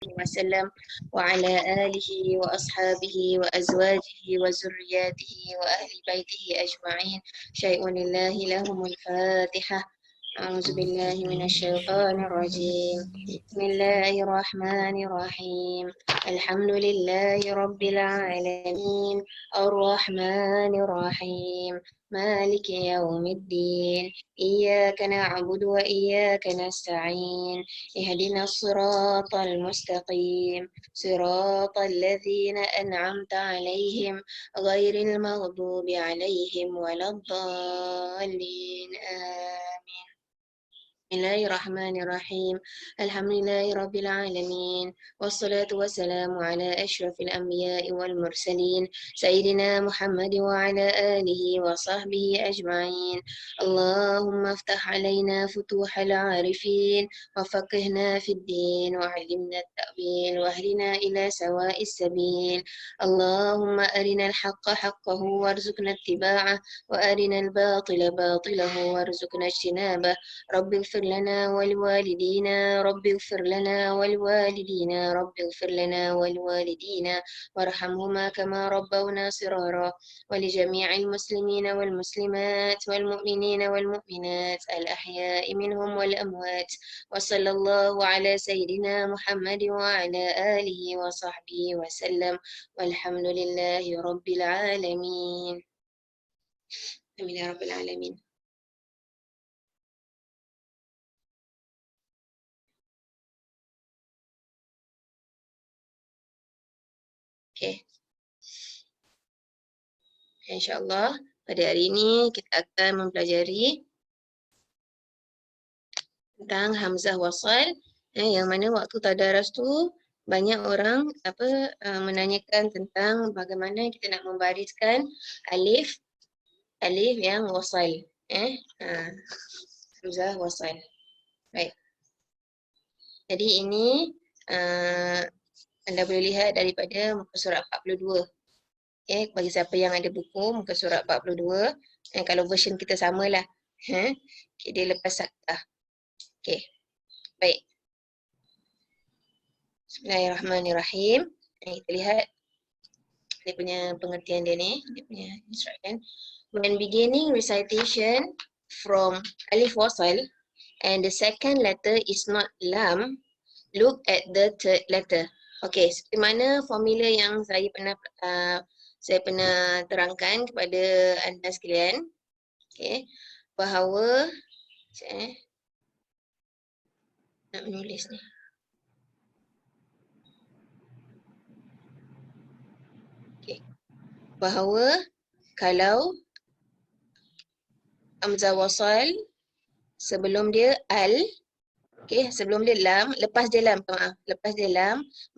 وسلم وعلى آله وأصحابه وأزواجه وذرياته وأهل بيته أجمعين. شيء لله لهم الفاتحة. أعوذ بالله من الشيطان الرجيم. بسم الله الرحمن الرحيم. الحمد لله رب العالمين الرحمن الرحيم مالك يوم الدين إياك نعبد وإياك نستعين اهدنا الصراط المستقيم صراط الذين أنعمت عليهم غير المغضوب عليهم ولا الضالين آمين. بسم الله الرحمن الرحيم. الحمد لله رب العالمين والصلاة والسلام على أشرف الأنبياء والمرسلين سيدنا محمد وعلى آله وصحبه أجمعين. اللهم افتح علينا فتوح العارفين وفقهنا في الدين وعلمنا التأويل واهدنا إلى سواء السبيل. اللهم أرنا الحق حقه وارزقنا اتباعه وأرنا الباطل باطله وارزقنا اجتنابه. رب اغفر لنا ولوالدينا رب اغفر لنا ولوالدينا رب اغفر لنا ولوالدينا وارحمهما كما ربونا صغارا ولجميع المسلمين والمسلمات والمؤمنين والمؤمنات الأحياء منهم والأموات وصلى الله على سيدنا محمد وعلى آله وصحبه وسلم والحمد لله رب العالمين. آمين يا رب العالمين. Okay. InsyaAllah pada hari ini kita akan mempelajari tentang hamzah wasal yang mana waktu tadarus tu banyak orang menanyakan tentang bagaimana kita nak membariskan alif yang wasal hamzah wasal. Baik. Jadi ini anda boleh lihat daripada muka surat 42. Bagi siapa yang ada buku muka surat 42, kalau version kita samalah. Dia lepas saktah. Baik. Bismillahirrahmanirrahim. Kita lihat dia punya pengertian dia ni, dia punya instruction. When beginning recitation from alif wasal and the second letter is not lam, look at the third letter. Seperti mana formula yang saya pernah terangkan kepada anda sekalian, bahawa saya nak menulis ni. Bahawa kalau hamzah wasal sebelum dia al, sebelum dia lam, lepas dia lam,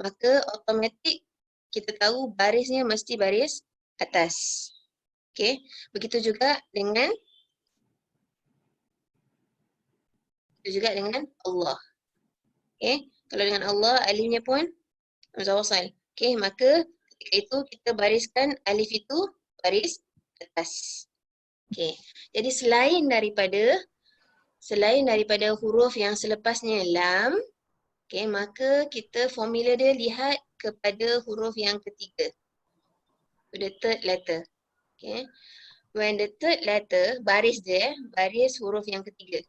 maka automatik kita tahu barisnya mesti baris atas. Begitu juga dengan Allah. Kalau dengan Allah alifnya pun hamzah wasal. Maka ketika itu kita bariskan alif itu baris atas. Jadi selain daripada huruf yang selepasnya lam, maka kita formula dia lihat kepada huruf yang ketiga. The third letter. When the third letter, baris huruf yang ketiga.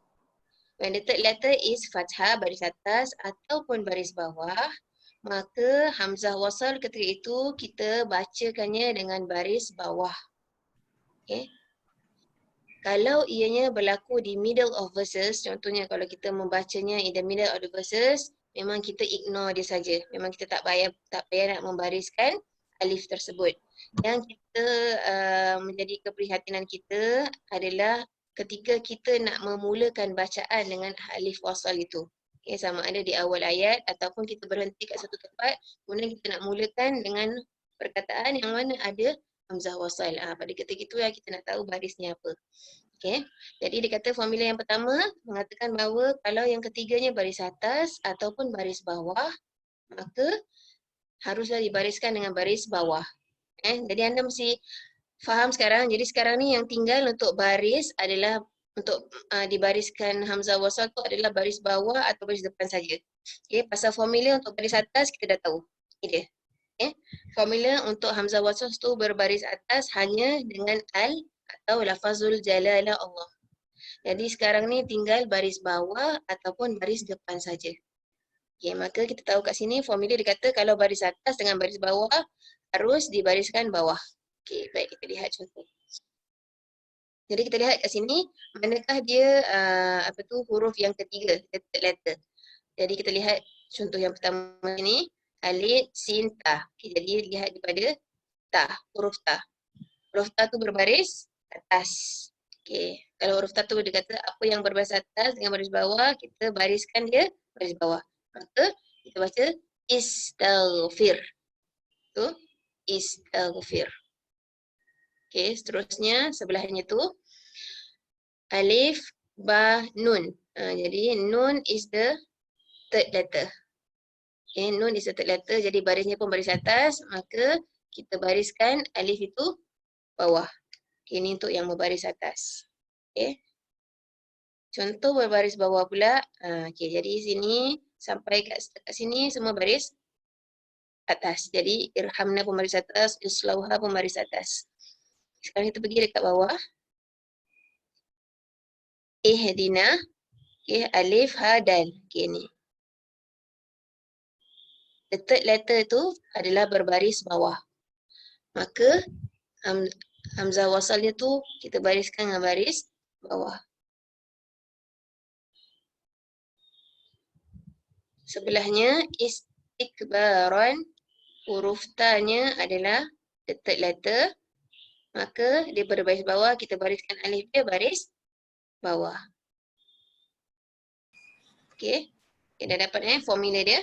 When the third letter is fathah, baris atas ataupun baris bawah, maka hamzah wasal ketika itu kita bacakannya dengan baris bawah. Kalau ianya berlaku di middle of verses, contohnya kalau kita membacanya in the middle of the verses, memang kita ignore dia saja. Memang kita tak payah nak membariskan alif tersebut. Yang kita menjadi keprihatinan kita adalah ketika kita nak memulakan bacaan dengan alif wasal itu. Sama ada di awal ayat ataupun kita berhenti kat satu tempat, kemudian kita nak mulakan dengan perkataan yang mana ada hamzah wasal. Pada ketika itu kita nak tahu barisnya apa. Jadi dia kata formula yang pertama mengatakan bahawa kalau yang ketiganya baris atas ataupun baris bawah, maka haruslah dibariskan dengan baris bawah. Jadi anda mesti faham sekarang. Jadi sekarang ni yang tinggal untuk baris adalah untuk dibariskan hamzah wasal tu adalah baris bawah atau baris depan saja. Okay, pasal formula untuk baris atas kita dah tahu. Ini dia. Okay. Formula untuk hamzah wasal tu berbaris atas hanya dengan al atau lafazul jalalah Allah. Jadi sekarang ni tinggal baris bawah ataupun baris depan saja. Okay, maka kita tahu kat sini formula dia kata kalau baris atas dengan baris bawah harus dibariskan bawah. Okay, baik kita lihat contoh. Jadi kita lihat kat sini, manakah dia huruf yang ketiga, third letter. Jadi kita lihat contoh yang pertama ni, alif, sin, ta. Okay, jadi lihat daripada ta, huruf ta. Huruf ta tu berbaris atas. Okay. Kalau huruf ta tu dia kata apa yang berbaris atas dengan baris bawah, kita bariskan dia baris bawah. Maka kita baca istaghfir. Tu, istaghfir. Okay, seterusnya sebelahnya tu alif, ba, nun. Jadi nun is the third letter. Okay, nun is the third letter. Jadi barisnya pun baris atas. Maka kita bariskan alif itu bawah. Okay, ini untuk yang berbaris atas. Okay. Contoh berbaris bawah pula. Okay, jadi sini sampai kat sini semua baris atas. Jadi irhamna pun baris atas, islauha pun baris atas. Sekarang kita pergi dekat bawah. Ihdina. Okay, alif, ha, dal. Okay, ni. The third letter tu adalah berbaris bawah. Maka hamzah wasalnya tu kita bariskan dengan baris bawah. Sebelahnya istikbaran, huruf ta-nya adalah the third letter. Maka dia berbaris bawah, kita bariskan alif dia baris bawah. Okey. Okay, dah dapat formula dia.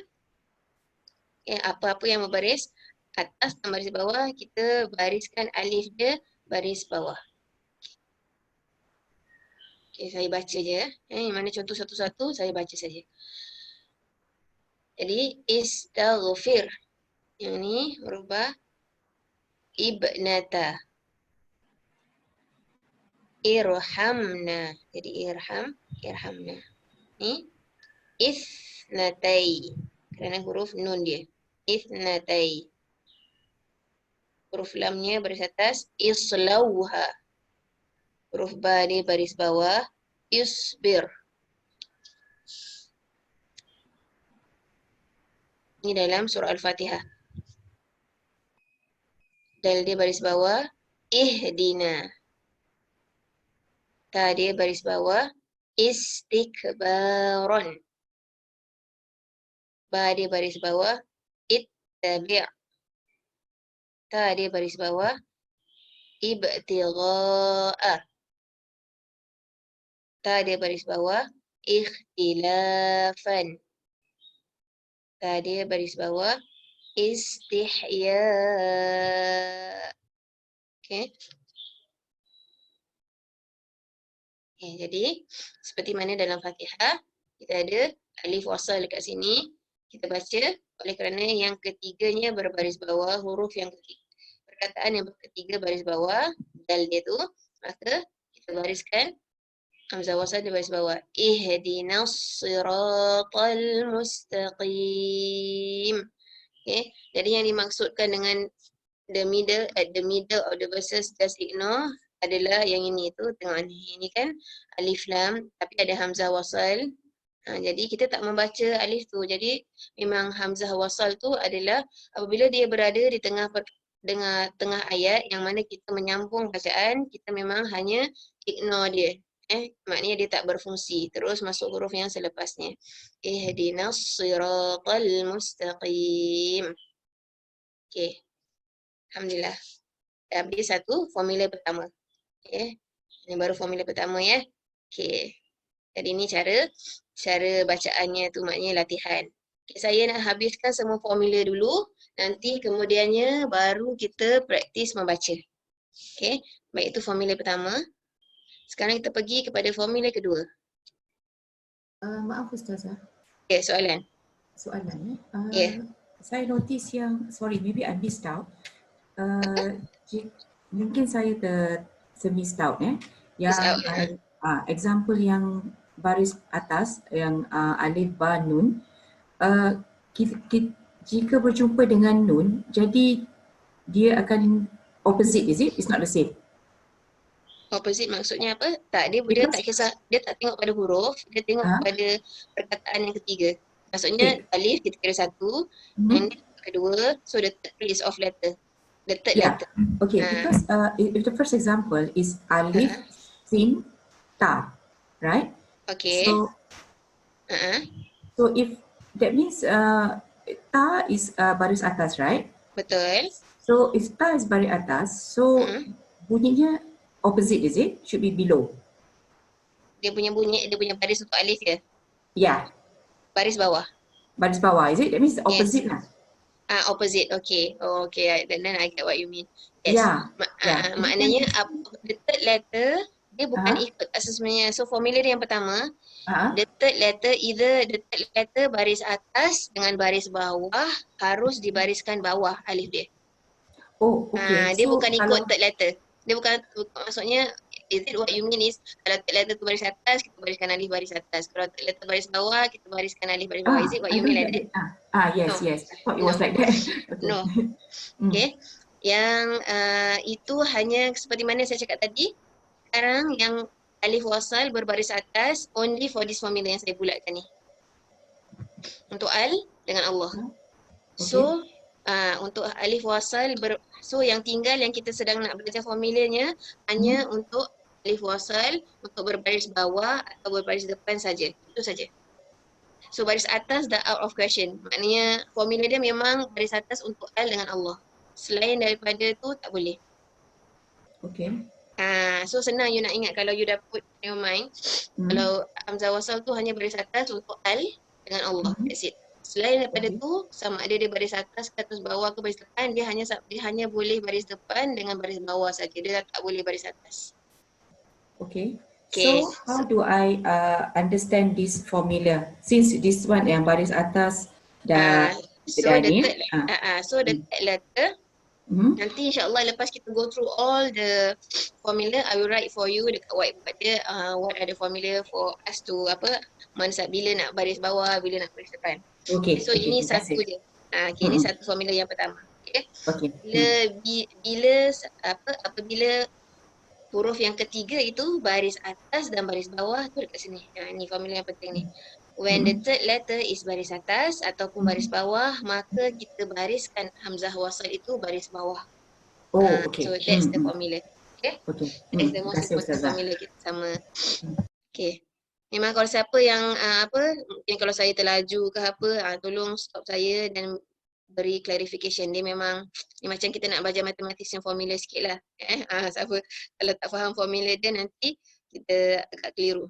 Okay, apa-apa yang berbaris atas dan baris bawah, kita bariskan alif dia baris bawah. Okay, saya baca je. Mana contoh satu-satu, saya baca saja. Jadi, istaghfir. Yang ni berubah ibnata. Irhamna. Jadi, irhamna. Ni, isnatai. Kerana huruf nun dia. Isnatai. Huruf lamnya baris atas. Islauha. Huruf ba dia baris bawah. Isbir. Ini dalam surah Al-Fatihah. Dal dia baris bawah. Ihdina. Ta dia baris bawah. Istikbaron. Ba dia baris bawah. Ittabi'. Ta dia baris bawah. Ibtigha'a. Ta dia baris bawah. Ikhtilafan. Ta dia baris bawah. Istihya. Okay. Okay, jadi seperti mana dalam Fatihah, kita ada alif wasal dekat sini. Kita baca oleh kerana yang ketiganya berbaris bawah, huruf yang ketiga. Perkataan yang ketiga baris bawah, dal dia tu, maka kita bariskan hamzah wasal di baris bawah. Ihdinas siratal mustaqim. Okay. Jadi yang dimaksudkan dengan the middle, at the middle of the verses, just ignore, adalah yang ini tu. Tengok ni. Ini kan alif lam, tapi ada hamzah wasal. Jadi kita tak membaca alif tu. Jadi memang hamzah wasal tu adalah apabila dia berada di tengah ayat yang mana kita menyambung bacaan, kita memang hanya ignore dia. Maknanya dia tak berfungsi. Terus masuk huruf yang selepasnya. Ihdinas siratal mustaqim. Okay. Alhamdulillah. Dah habis satu formula pertama. Okay. Ini baru formula pertama ya. Okay. Jadi ini cara bacaannya tu, maknanya latihan. Okay, saya nak habiskan semua formula dulu. Nanti kemudiannya baru kita praktis membaca. Okay. Baik, itu formula pertama. Sekarang kita pergi kepada formula kedua. Maaf Ustazah. Okay, soalan. Soalan ya. Saya notice yang, sorry, maybe I missed out. Mungkin saya missed out ya. Yang Example yang baris atas yang alif, ba, nun, uh, jika berjumpa dengan nun, jadi dia akan opposite, is it? It's not the same. Opposite maksudnya apa? Tak, dia Because tak kisah, dia tak tengok pada huruf, dia tengok pada perkataan yang ketiga. Maksudnya alif kita kira satu, yang kedua, so the third place of letter. The third letter. Okay, because if the first example is alif, sin, ta, right? Okay. So if that means ta is baris atas, right? Betul. So if ta is baris atas, so bunyinya opposite, is it? Should be below. Dia punya bunyi, dia punya baris untuk alif ke? Yeah. Baris bawah. Baris bawah, is it? That means opposite lah. Opposite, okay. Oh, okay, then I get what you mean. Yes. Maknanya the third letter, dia bukan ikut asasnya. So formula dia yang pertama, the third letter, either the third letter baris atas dengan baris bawah harus dibariskan bawah alif dia. Oh, okay. Dia bukan ikut third letter. Dia bukan maksudnya, is it what you mean is kalau third letter tu baris atas, kita bariskan alif baris atas. Kalau third letter baris bawah, kita bariskan alif baris bawah. Is it what you mean like that? Yes, yes. I thought it was like that. Okay. No. Okay. Yang itu hanya seperti mana saya cakap tadi. Sekarang yang alif wasal berbaris atas only for this formula yang saya bulatkan ni. Untuk al dengan Allah. So untuk alif wasal so yang tinggal yang kita sedang nak belajar formulanya hanya untuk alif wasal, untuk berbaris bawah atau berbaris depan saja. Itu saja. So baris atas dah out of question. Maknanya formula dia memang baris atas untuk al dengan Allah. Selain daripada tu tak boleh. Okay. So senang you nak ingat kalau you dah put in your mind. Kalau hamzah wasal tu hanya baris atas untuk al dengan Allah. That's it. Selain daripada tu, sama ada dia baris atas ke atas bawah ke baris depan, dia hanya boleh baris depan dengan baris bawah saja. Dia tak boleh baris atas. Okay. So how do I understand this formula? Since this one yang baris atas dah so the third letter, nanti insyaAllah lepas kita go through all the formula, I will write for you dekat whiteboard dia what are the formula for us to bila nak baris bawah, bila nak baris depan. Okay. So ini satu je. Ini satu formula yang pertama. Okay. Apabila huruf yang ketiga itu baris atas dan baris bawah tu dekat sini. Ini formula yang penting ni. When the third letter is baris atas ataupun baris bawah, maka kita bariskan hamzah wasal itu baris bawah. Okay. So that's the formula. Okay. That's the most important formula kita sama. Okay. Memang kalau siapa yang mungkin kalau saya terlaju ke tolong stop saya dan beri clarification. Dia memang macam kita nak belajar matematik yang formula sikit lah. Siapa kalau tak faham formula dia nanti kita agak keliru.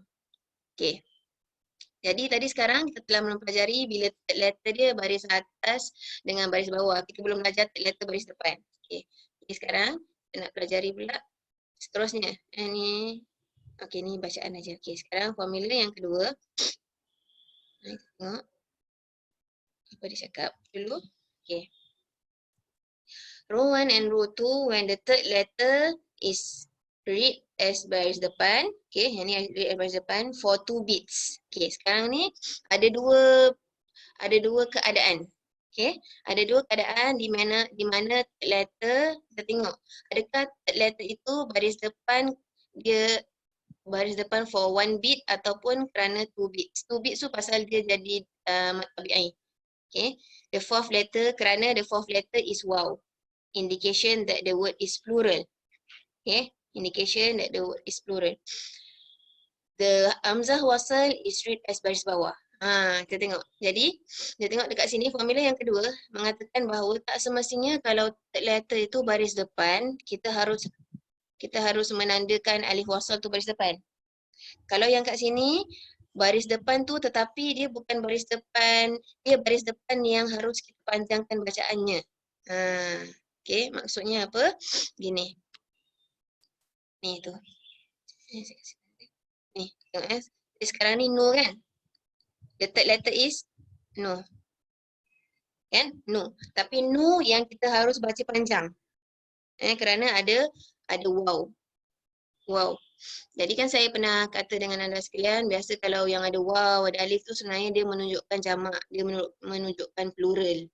Okay. Jadi tadi sekarang kita telah mempelajari bila third letter dia baris atas dengan baris bawah. Kita belum belajar third letter baris depan. Okay. Jadi sekarang kita nak pelajari pula seterusnya. Okey, ni bacaan aja. Okey, sekarang formula yang kedua. Kita tengok. Apa dia cakap dulu. Okey. Row 1 and row 2 when the third letter is read as baris depan. Okey, yang ni read as baris depan for 2 beats. Okey, sekarang ni ada dua keadaan. Okey, ada dua keadaan di mana third letter kita tengok. Adakah third letter itu baris depan dia baris depan for 1 beat ataupun kerana 2 beats. 2 beats tu pasal dia jadi mad tabi'i. Okay. The fourth letter, kerana the fourth letter is waw. Indication that the word is plural. Okay. Indication that the word is plural. The hamzah wasal is read as baris bawah. Kita tengok. Jadi, kita tengok dekat sini formula yang kedua mengatakan bahawa tak semestinya kalau third letter itu baris depan, kita harus menandakan alif wasal tu baris depan. Kalau yang kat sini baris depan tu tetapi dia bukan baris depan, dia baris depan yang harus kita panjangkan bacaannya. Okey, maksudnya apa? Gini. Ni tu. Ni, tengok sekarang ni no kan? The third letter is no. Kan? No. Tapi no yang kita harus baca panjang. Kerana ada waw. Wow. Jadi kan saya pernah kata dengan anda sekalian, biasa kalau yang ada waw, ada alif tu sebenarnya dia menunjukkan jamak, dia menunjukkan plural.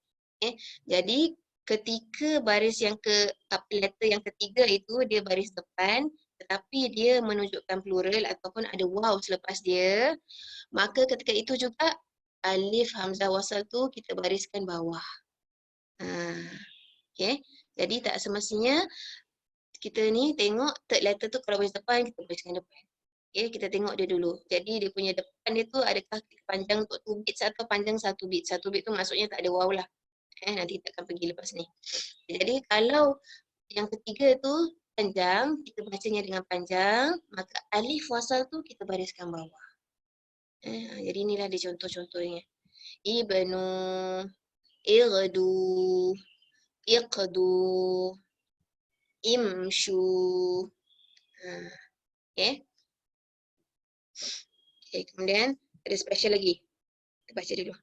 Jadi ketika baris yang letter yang ketiga itu dia baris depan, tetapi dia menunjukkan plural ataupun ada waw selepas dia, maka ketika itu juga alif hamzah wasal tu kita bariskan bawah. Jadi tak semestinya kita ni tengok third letter tu kalau baris depan, kita bariskan depan. Kita tengok dia dulu. Jadi dia punya depan dia tu adakah panjang untuk 2 bits atau panjang 1 bit. 1 bit tu maksudnya tak ada waw lah. Nanti kita akan pergi lepas ni. Jadi kalau yang ketiga tu panjang, kita bacanya dengan panjang, maka alif wasal tu kita bariskan bawah. Jadi inilah dia contoh-contohnya. Ibnu, ighdu, iqdu, imshu. Kemudian ada special lagi. Kita baca dulu.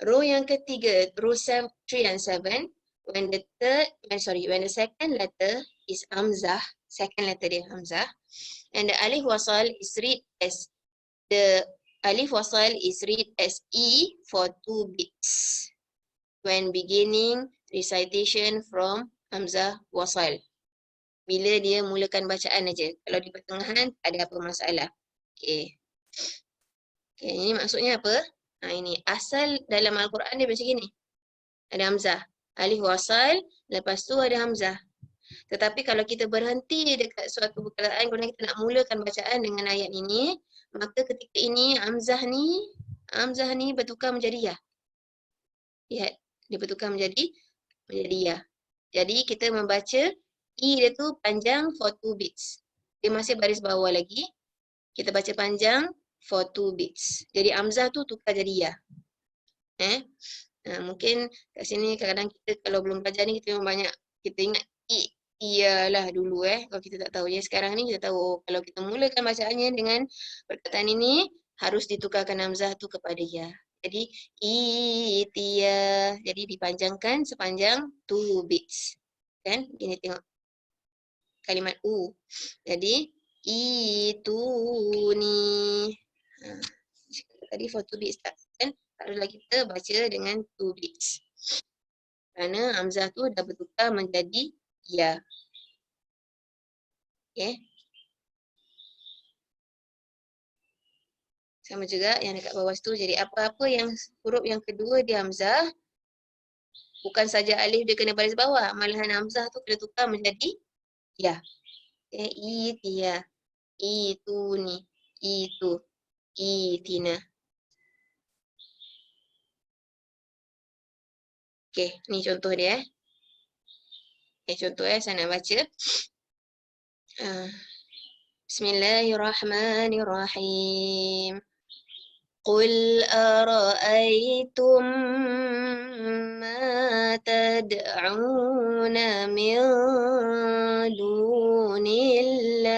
Row yang ketiga, row 3 and 7, when the second letter is hamzah, second letter dia hamzah, and the alif wasal is read as E for 2 bits when beginning recitation from hamzah wasal. Bila dia mulakan bacaan aja. Kalau di pertengahan ada apa masalah. Ini maksudnya apa? Ini asal dalam Al-Quran dia macam gini. Ada hamzah. Alif wasal, lepas tu ada hamzah. Tetapi kalau kita berhenti dekat suatu perkataan, kemudian kita nak mulakan bacaan dengan ayat ini, maka ketika ini hamzah ni bertukar menjadi ya. Lihat, dia bertukar menjadi ya. Jadi kita membaca I dia tu panjang for 2 bits. Dia masih baris bawah lagi. Kita baca panjang for 2 bits. Jadi hamzah tu tukar jadi ya. Mungkin kat sini kadang-kadang kita kalau belum belajar ni kita memang banyak kita ingat iyalah dulu kalau kita tak tahu. Jadi sekarang ni kita tahu kalau kita mulakan bacaannya dengan perkataan ini harus ditukarkan hamzah tu kepada ya. Jadi itia. Jadi dipanjangkan sepanjang 2 bits. Kan? Ini tengok kalimat u. Jadi itu ni. Tadi for 2 bits tak kan? Haruslah kita baca dengan 2 bits. Kerana hamzah tu dah bertukar menjadi ya. Sama juga yang dekat bawah tu. Jadi apa-apa yang huruf yang kedua dia hamzah, bukan saja alif dia kena baris bawah, malahan hamzah tu kena tukar menjadi ya. Itia, itu ni, itu, itina. Ni contoh dia. Contoh saya nak baca. Bismillahirrahmanirrahim. Qul ara'aytum ma tad'una min dunillah.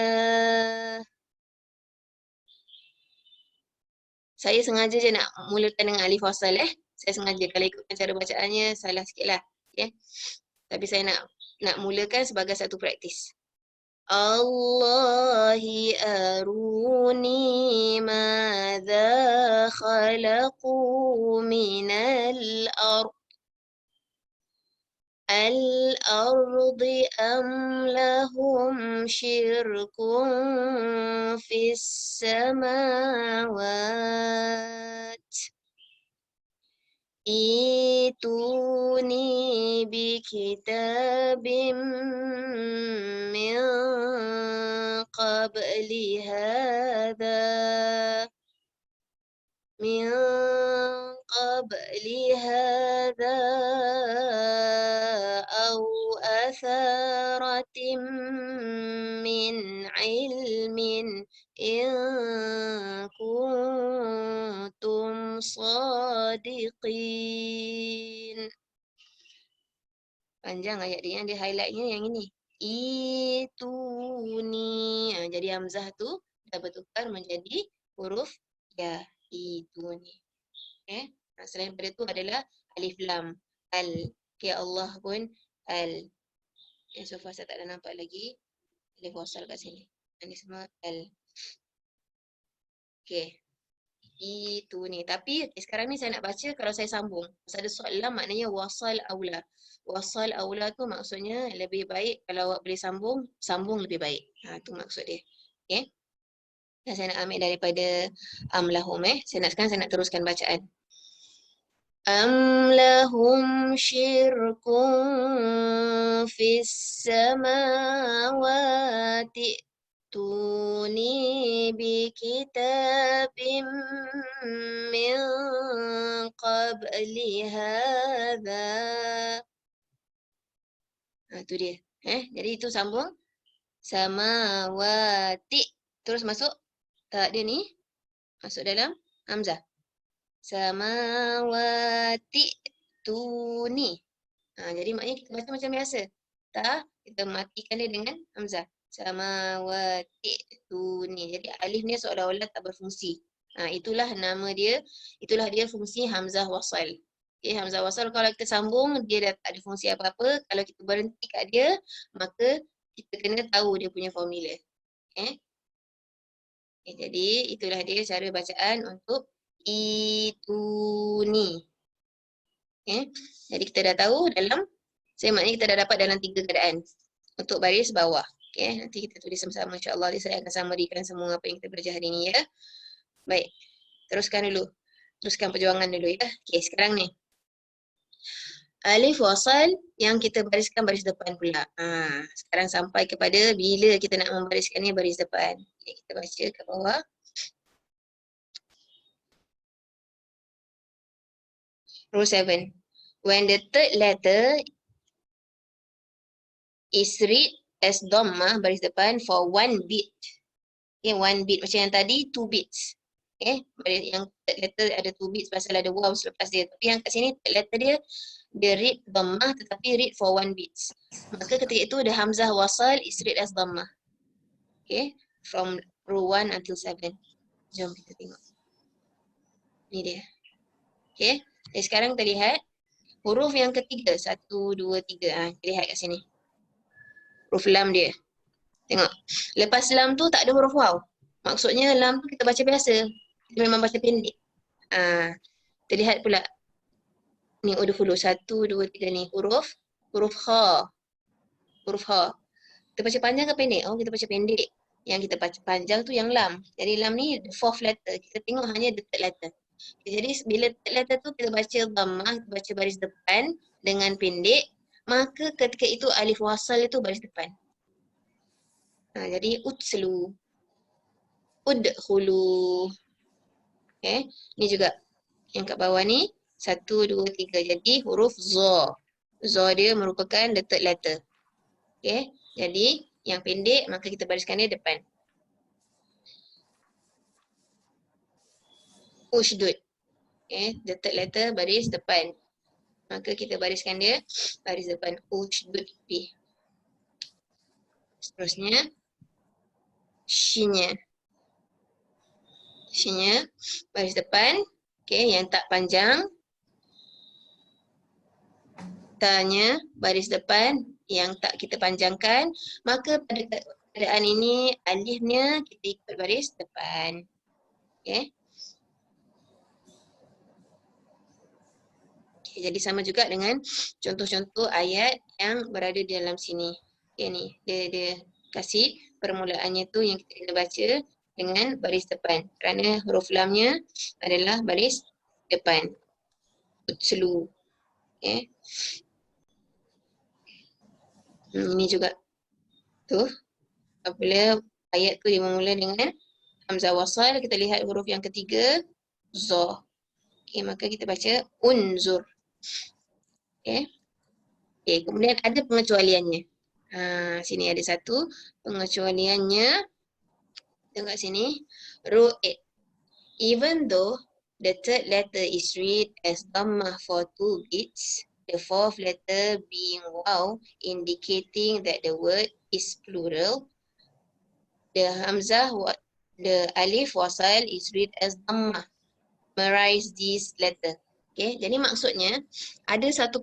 Saya sengaja je nak mulakan dengan alif wasal Saya sengaja, kalau ikutkan cara bacaannya salah sikit lah. Tapi saya nak mulakan sebagai satu praktis. Allahi aruni madza khalaqu minal ard. Al-ardi am lahum syirkun fis samawat. Ituni bi kitabim min qabli hadha aw atharatin min ilmin in kuntum sadiqin. Panjang ayat dia, yang dia highlightnya yang ini. Ituni. Jadi hamzah tu dah bertukar menjadi huruf ya. Ituni. Selain daripada itu adalah alif lam. Al. Allah pun al. So far saya tak ada nampak lagi. Alif wasal kat sini. Ini semua L. Okay. Itu ni. Tapi sekarang ni saya nak baca kalau saya sambung. Pasal ada soalan maknanya wasal aula. Wasal aula tu maksudnya lebih baik kalau awak boleh sambung, sambung lebih baik. Tu maksud dia. Okay. Dan saya nak ambil daripada lahum Sekarang saya nak teruskan bacaan. Am lahum syirkun fis samawati tuni bi kitabim min qabli hadha. Tu dia. Jadi itu sambung. Samawati. Terus masuk. Tak dia ni. Masuk dalam hamzah. Samawati tuni. Jadi maknanya kita baca macam biasa. Tak, kita matikan dia dengan hamzah. Samawati tuni. Jadi alif ni seolah-olah tak berfungsi. Itulah nama dia. Itulah dia fungsi hamzah wasal. Okay, hamzah wasal kalau kita sambung, dia dah tak ada fungsi apa-apa. Kalau kita berhenti kat dia, maka kita kena tahu dia punya formula. Okay, jadi itulah dia cara bacaan untuk itu ni. Jadi kita dah tahu dalam, maknanya kita dah dapat dalam 3 keadaan untuk baris bawah. Nanti kita tulis sama-sama insya-Allah. Saya akan summary-kan semua apa yang kita belajar hari ni ya. Baik. Teruskan dulu. Teruskan perjuangan dulu ya. Sekarang ni. Alif wasal yang kita bariskan baris depan pula. Sekarang sampai kepada bila kita nak membariskannya baris depan. Kita baca ke bawah. Rule 7. When the third letter is read as dhammah baris depan for 1 beat. 1 beat. Macam yang tadi 2 beats. Yang third letter ada 2 beats pasal ada waw selepas dia. Tapi yang kat sini third letter dia read dhammah tetapi read for 1 beats. Maka ketika itu the hamzah wasal is read as dhammah. From rule 1 until 7. Jom kita tengok. Ni dia. Jadi sekarang kita lihat huruf yang ketiga. 1, 2, 3. Kita lihat kat sini. Huruf lam dia. Tengok. Lepas lam tu tak ada huruf waw. Maksudnya lam tu kita baca biasa. Kita memang baca pendek. Kita lihat pula. Ni udhulu. 1, 2, 3 ni. Huruf kha. Huruf kha. Kita baca panjang ke pendek? Kita baca pendek. Yang kita baca panjang tu yang lam. Jadi lam ni the 4th letter. Kita tengok hanya the 3rd letter. Jadi bila 3rd letter tu kita baca dhammah, kita baca baris depan dengan pendek, maka ketika itu alif wasal itu baris depan. Jadi utslu, udkhulu. Ni juga yang kat bawah ni 1, 2, 3. Jadi huruf za. Za dia merupakan the 3rd letter. Jadi yang pendek maka kita bariskan dia depan. Ushdud. The 3rd letter baris depan. Maka kita bariskan dia baris depan. Ushdud bi. Seterusnya syinya. Syinya baris depan. Yang tak panjang. Tanya baris depan yang tak kita panjangkan. Maka pada keadaan ini alifnya kita ikut baris depan. Jadi sama juga dengan contoh-contoh ayat yang berada di dalam sini. Ni dia kasih permulaannya tu yang kita kena baca dengan baris depan. Kerana huruf lamnya adalah baris depan. Utslu. Ini juga. Tu. Apabila ayat tu dimulai dengan hamzah wasal, kita lihat huruf yang ketiga, za. Maka kita baca unzur. Kemudian ada pengecualiannya. Sini ada satu pengecualiannya. Tengok sini. Rule 8. Even though the 3rd letter is read as dhammah for 2 beats, the 4th letter being waw, indicating that the word is plural, the hamzah, the alif wasal is read as dhammah. Memorize this letter. Okay, jadi maksudnya ada satu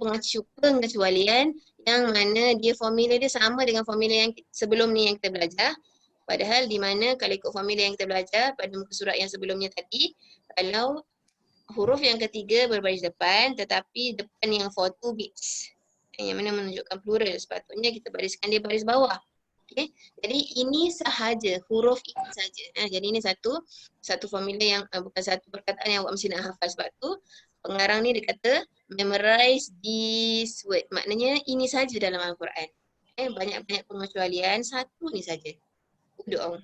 pengecualian yang mana dia formula dia sama dengan formula yang sebelum ni yang kita belajar. Padahal di mana kalau ikut formula yang kita belajar pada muka surat yang sebelumnya tadi, kalau huruf yang ketiga berbaris depan tetapi depan yang for 2 bits. Yang mana menunjukkan plural, sepatutnya kita bariskan dia baris bawah. Okay. Jadi ini sahaja, huruf ini saja. Jadi ini satu formula yang bukan satu perkataan yang awak mesti nak hafal. Sebab tu pengarang ni dia kata memorize this word. Maknanya ini saja dalam Al-Quran. Banyak-banyak pengecualian, satu ni saja. Ud'u.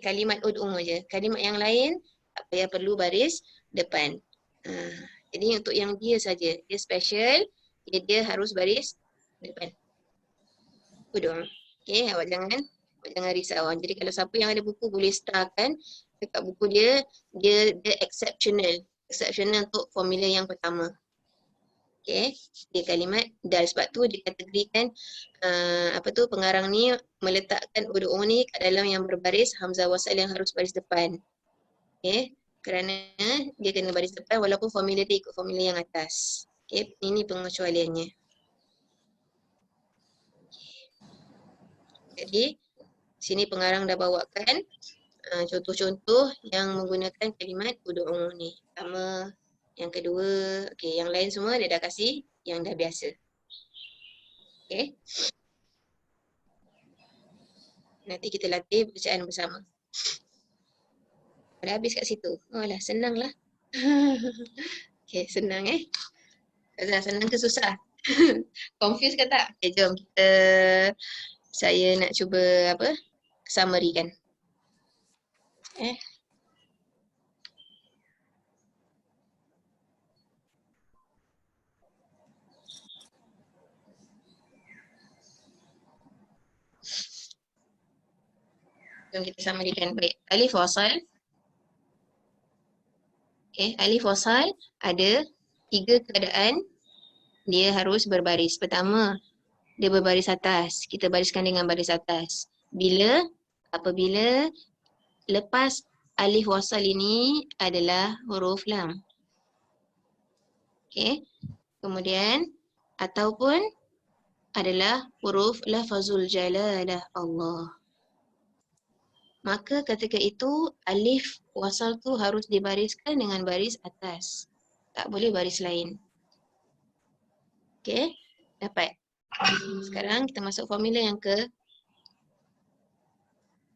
Kalimat ud'u je. Kalimat yang lain tak payah perlu baris depan. Jadi untuk yang dia saja, dia special, dia harus baris depan. Ud'u. Awak jangan risau. Jadi kalau siapa yang ada buku boleh starkan dekat buku dia exceptional. Exceptional untuk formula yang pertama. Dia kalimat dal. Sebab tu dikategorikan pengarang ni meletakkan ud'u ni kat dalam yang berbaris hamzah wasal yang harus baris depan. Kerana dia kena baris depan walaupun formula dia ikut formula yang atas. Ini pengecualiannya. Jadi sini pengarang dah bawakan contoh-contoh yang menggunakan kalimat ud'u ni. Pertama, yang kedua, yang lain semua dia dah kasih yang dah biasa. Nanti kita latih bacaan bersama. Dah habis kat situ. Alah, senang lah. Senang senang ke susah? Confused ke tak? Jom saya nak cuba summary kan. Jom kita summary-kan. Baik, alif wasal. Alif wasal ada 3 keadaan dia harus berbaris. Pertama, dia berbaris atas. Kita bariskan dengan baris atas. Apabila lepas alif wasal ini adalah huruf lam. Kemudian ataupun adalah huruf lafazul jalalah Allah. Maka ketika itu alif wasal tu harus dibariskan dengan baris atas. Tak boleh baris lain. Dapat. Sekarang kita masuk formula yang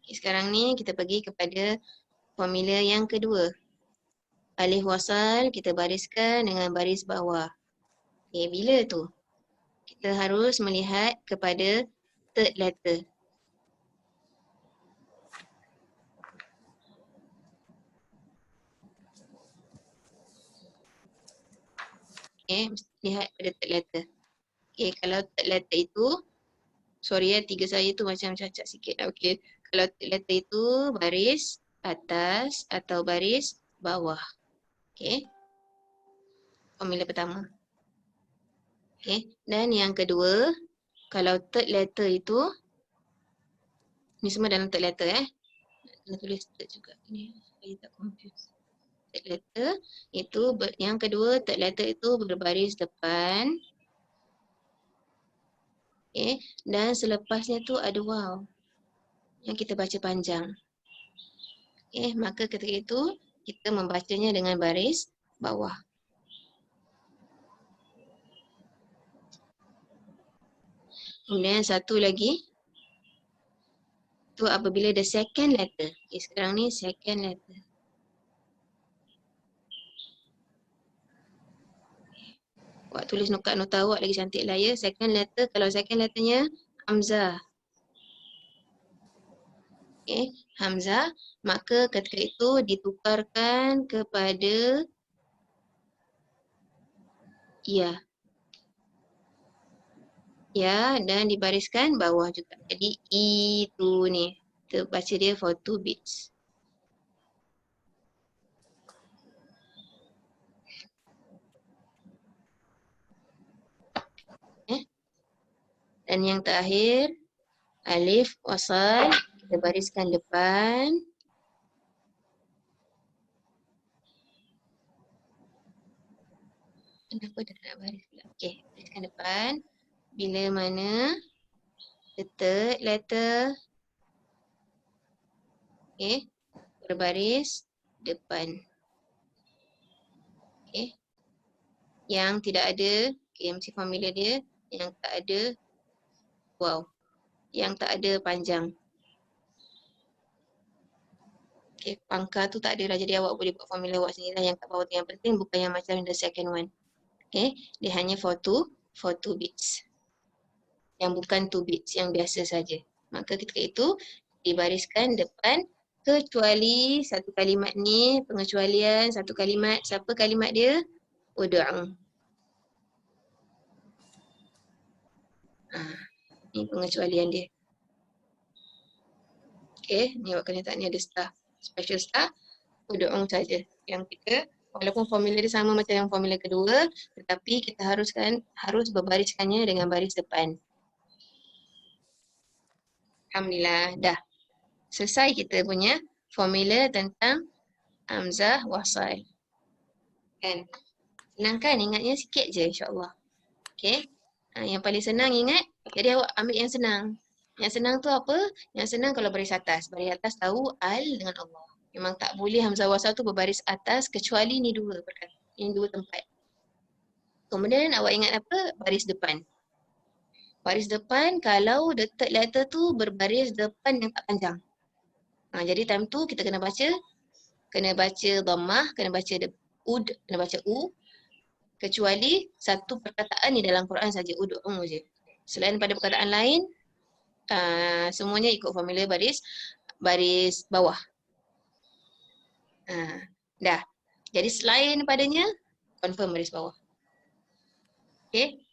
sekarang ni kita pergi kepada formula yang kedua. Alif wasal kita bariskan dengan baris bawah. Bila tu? Kita harus melihat kepada third letter. Mesti lihat pada third letter. Kalau third letter itu, sorry 3 saya tu macam cacat sikit. Kalau third letter itu baris atas atau baris bawah. Formula pertama. Dan yang kedua, kalau third letter itu, ni semua dalam third letter Nak tulis third juga ni supaya tak confuse. Third letter itu, yang kedua third letter itu berbaris depan. Dan selepasnya tu ada waw yang kita baca panjang. Maka ketika itu kita membacanya dengan baris bawah. Kemudian satu lagi tu apabila the second letter. Sekarang ni second letter. Awak tulis nokat nota awak lagi cantik lah ya. Second letter, kalau second letternya hamzah. Hamzah, maka ketika itu ditukarkan kepada ya. Ya, dan dibariskan bawah juga. Jadi itu ni. Kita baca dia for 2 bits. Dan yang terakhir, alif wasal. Kita bariskan depan. Kenapa dah nak baris pula? Okey, bariskan depan. Bila mana the third letter, okey, berbaris depan. Okey. Yang tidak ada, okay, mesti formula dia. Yang tak ada, wow. Yang tak ada panjang. Okay, pangkal tu tak ada lah. Jadi awak boleh buat formula awak sendiri lah. Yang kat bawah tu yang penting, bukan yang macam the second one. Okay, dia hanya for two bits. Yang bukan 2 bits, yang biasa saja. Maka ketika itu, dibariskan depan, kecuali satu kalimat ni, pengecualian satu kalimat. Siapa kalimat dia? Ud'u. Ni pengecualian dia. Okay, ni awak kena tak ni ada star. Special star, ud'u saja. Yang kita, walaupun formula dia sama macam yang formula kedua, tetapi kita harus berbariskannya dengan baris depan. Alhamdulillah, dah. Selesai kita punya formula tentang hamzah wasal. Kan? Senang kan? Ingatnya sikit je insyaAllah. Okay. Yang paling senang ingat, jadi awak ambil yang senang. Yang senang tu apa? Yang senang kalau baris atas. Baris atas tahu al dengan Allah. Memang tak boleh hamzah wasal tu berbaris atas kecuali ni dua perkara. Ini dua tempat. Kemudian awak ingat apa? Baris depan. Baris depan kalau the third letter tu berbaris depan yang tak panjang. Jadi time tu kita kena baca dhammah, kena baca ud, kena baca u. Kecuali satu perkataan ni dalam Quran saja, ud'u je. Selain pada perkataan lain, semuanya ikut formula baris bawah. Dah. Jadi selain padanya, confirm baris bawah. Okay.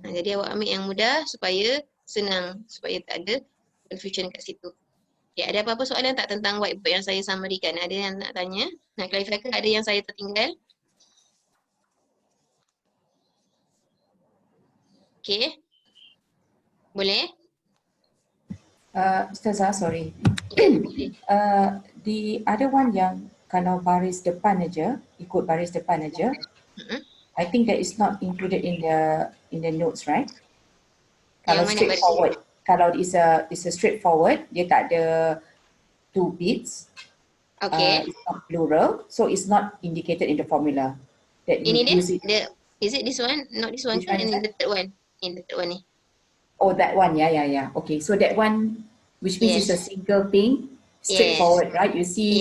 Jadi awak ambil yang mudah supaya senang, supaya tak ada confusion kat situ. Okay, ada apa-apa soalan tak tentang whiteboard yang saya summary-kan? Ada yang nak tanya? Nak clarify ke? Ada yang saya tertinggal? Okay. Boleh? Ustazah, sorry. Ya, The other one yang kalau baris depan aja, ikut baris depan aja, I think that is not included in the notes, right? Kalau straightforward, kalau is a straightforward, dia tak ada 2 bits. Okay. It's not plural, so it's not indicated in the formula. That you Ini use it. Is it this one? Not this one. Which one is And that? the third one. In the third one ni. Oh, that one, yeah. Okay, so that one, which means it's a single thing, straightforward, right? You see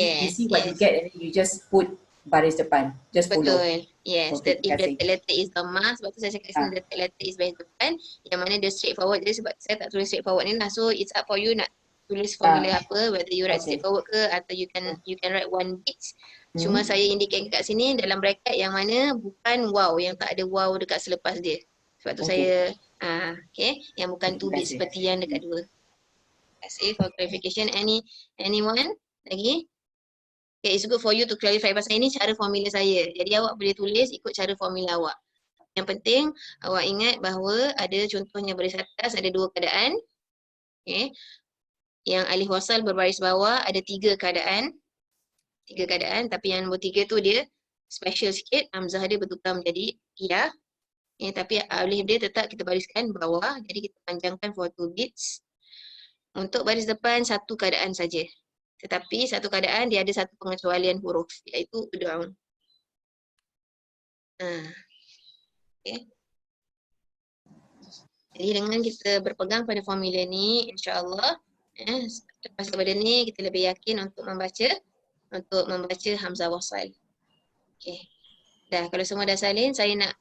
what you get, and then you just put baris depan, just follow. Betul. Yes. Okay, If the letter is dhammah, sebab tu saya cakap sini the letter is baris depan, yang mana dia straightforward. Jadi sebab saya tak tulis straightforward ni lah. So it's up for you nak tulis formula apa, whether you write straightforward ke atau you can write one bit. Cuma saya indicate kat sini dalam bracket yang mana bukan wow, yang tak ada wow dekat selepas dia. Sebab tu saya yang bukan 2 bit seperti yang dekat dua. Terima kasih for clarification. Anyone lagi? Okay, it's good for you to clarify. Pasal ini cara formula saya. Jadi awak boleh tulis ikut cara formula awak. Yang penting awak ingat bahawa ada contohnya baris atas ada 2 keadaan. Okay. Yang alif wasal berbaris bawah ada 3 keadaan. 3 keadaan, tapi yang nombor 3 tu dia special sikit. Hamzah dia bertukar menjadi ya. Tapi alif dia tetap kita bariskan bawah. Jadi kita panjangkan for 2 bits. Untuk baris depan satu keadaan saja. Tetapi satu keadaan dia ada satu pengecualian huruf, iaitu ud'u. Okay. Jadi dengan kita berpegang pada formula ni, insya-Allah lepas daripada ni kita lebih yakin untuk membaca hamzah wasal. Okay. Dah, kalau semua dah salin, saya nak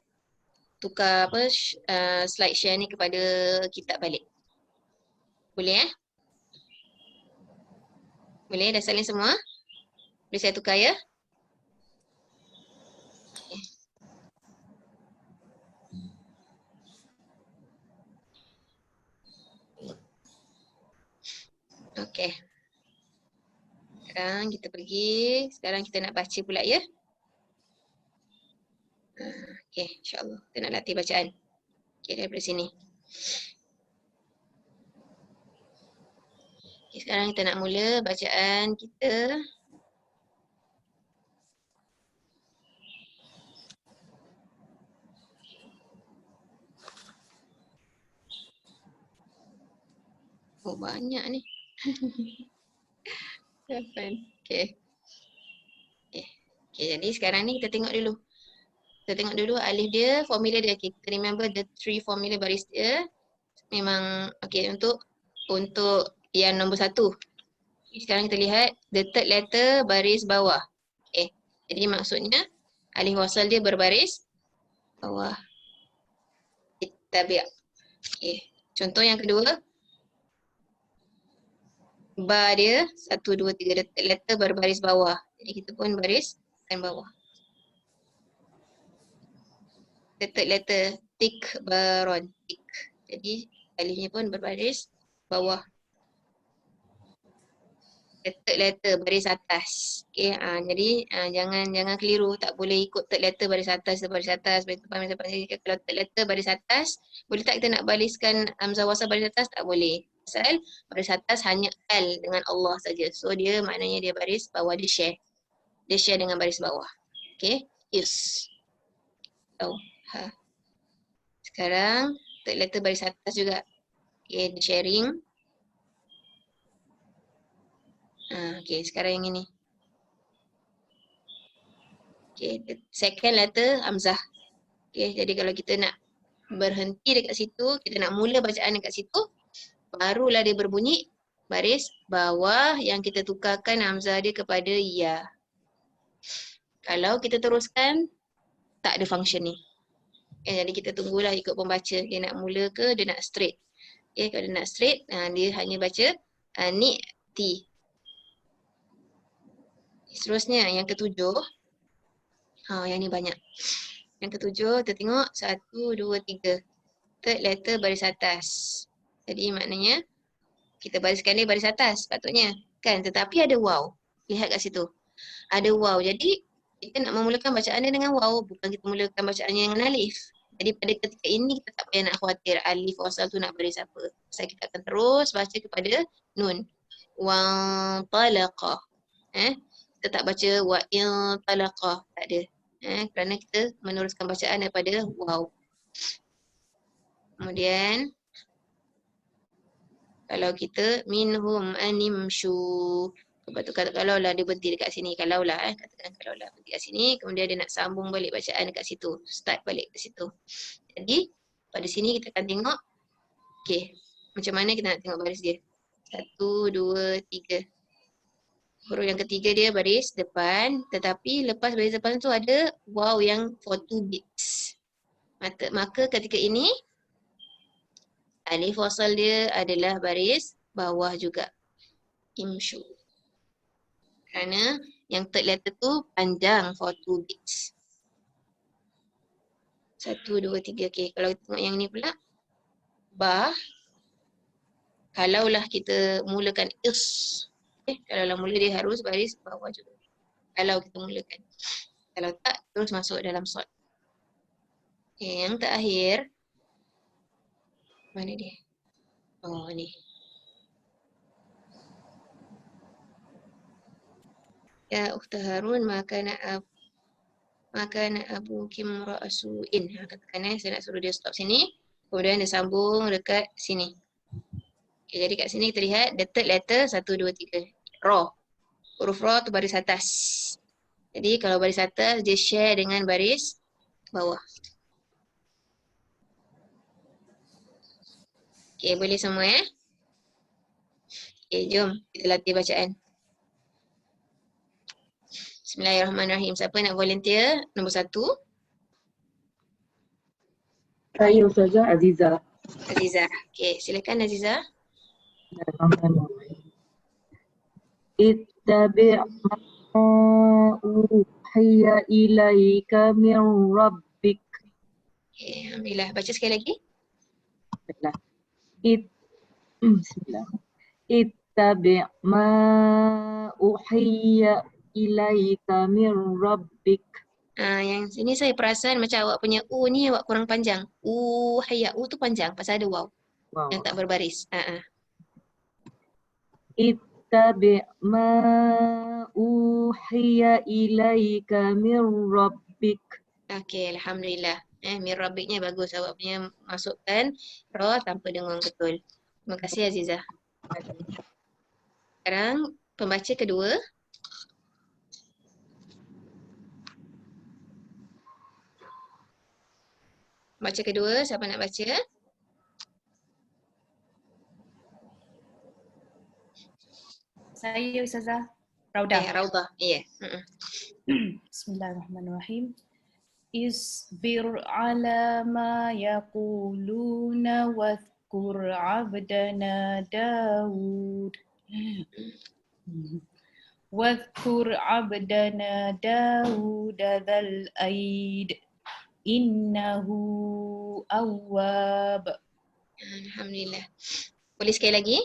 tukar slide share ni kepada kitab balik. Boleh Boleh, dah salin semua? Boleh saya tukar ya? Okay. Sekarang kita pergi. Sekarang kita nak baca pula ya. Okay, insyaAllah. Kita nak latih bacaan. Okay, daripada sini. Okay, sekarang kita nak mula bacaan kita. Oh banyak ni. 8. Okay. Okay, jadi sekarang ni kita tengok dulu. Kita tengok dulu alif dia, formula dia. Okay, kita remember the 3 formula baris dia. Memang okay untuk yang nombor 1. Sekarang kita lihat the third letter baris bawah. Okay, jadi maksudnya alif wasal dia berbaris bawah. Ittabi'. Okay, contoh yang kedua. Ba dia 1, 2, 3 letter berbaris bawah. Jadi kita pun bariskan bawah. The third letter tikbaron. Tik. Jadi alifnya pun berbaris bawah. The third letter baris atas. Okay, jadi jangan keliru. Tak boleh ikut third letter baris atas, baris atas, baris depan, baris depan. Jadi kalau third letter baris atas, boleh tak kita nak bariskan hamzah wasal baris atas? Tak boleh. Pasal baris atas hanya al dengan Allah saja. So dia maknanya dia baris bawah, dia share. Dia share dengan baris bawah. Okay, is. Oh, ha. Sekarang third letter baris atas juga. Okay, dia sharing. Okay, sekarang yang ini. Okay, the second letter hamzah. Okay, jadi kalau kita nak berhenti dekat situ, kita nak mula bacaan dekat situ, barulah dia berbunyi baris bawah yang kita tukarkan hamzah dia kepada ya. Kalau kita teruskan, tak ada function ni. Jadi kita tunggulah ikut pembaca. Dia nak mula ke, dia nak straight. Okay, kalau dia nak straight, dia hanya baca ni'ti. Seterusnya, yang ketujuh. Yang ni banyak. Yang ketujuh, kita tengok 1, 2, 3. Third letter baris atas. Jadi maknanya, kita bariskan dia baris atas patutnya. Kan? Tetapi ada waw. Lihat kat situ. Ada waw. Jadi, kita nak memulakan bacaan dia dengan waw. Bukan kita mulakan bacaannya dengan alif. Jadi pada ketika ini, kita tak payah nak khawatir alif wasal tu nak baris apa. Sebab kita akan terus baca kepada nun. Wa talaqa. Kita tak baca wa in talaqa. Tak ada. Kerana kita meneruskan bacaan daripada waw. Kemudian, kalau kita minhum animshu. Lepas tu kalaulah dia berhenti dekat sini. Kalaulah katakan kalaulah berhenti dekat sini. Kemudian dia nak sambung balik bacaan dekat situ. Start balik ke situ. Jadi, pada sini kita akan tengok. Okay, macam mana kita nak tengok baris dia. 1, 2, 3. Huruf yang ketiga dia baris depan, tetapi lepas baris depan tu ada waw yang for 2 beats. Maka ketika ini alif wasal dia adalah baris bawah juga. Imshu. Kerana yang third letter tu panjang for 2 beats. 1, 2, 3. Okay, kalau kita tengok yang ni pula. Ba. Kalaulah kita mulakan is. Kalau mula dia harus baris bawah juga. Kalau kita mulakan. Kalau tak, terus masuk dalam sod. Okay, yang terakhir. Mana dia? Oh, ni. Ya Ukhta Harun, maka nak Abu Kim Ra'asu'in. Katakan saya nak suruh dia stop sini. Kemudian dia sambung dekat sini. Okay, jadi kat sini kita lihat the third letter 1, 2, 3. Ra. Huruf ra tu baris atas. Jadi kalau baris atas dia share dengan baris bawah. Okay, boleh semua Okay, jom kita latih bacaan. Bismillahirrahmanirrahim. Siapa nak volunteer? Nombor 1. Saya Ustazah Aziza. Aziza. Okay, silakan Aziza. Ittabi' ma uhiya ilaika min rabbik. Okay, Alhamdulillah. Baca sekali lagi. Bismillah. Ittabi' ma uhiya ilaika min rabbik. Yang sini saya perasan macam awak punya U ni awak kurang panjang. Uhiya. U tu panjang pasal ada waw. Yang tak berbaris. Ittabi' ma uhiya ilaika min rabbik. Okay, Alhamdulillah. Min rabbiknya bagus. Awak punya masukkan ra tanpa dengung betul. Terima kasih Aziza. Sekarang pembaca kedua. Baca kedua, siapa nak baca? Saya Ustazah Raudah. Raudah. Ya. Bismillahirrahmanirrahim. Isbir ala ma yaquluna wadhkur abdana Daud. Wadhkur abdana Daud dzal aid. Innahu awwab. Alhamdulillah. Boleh sekali lagi?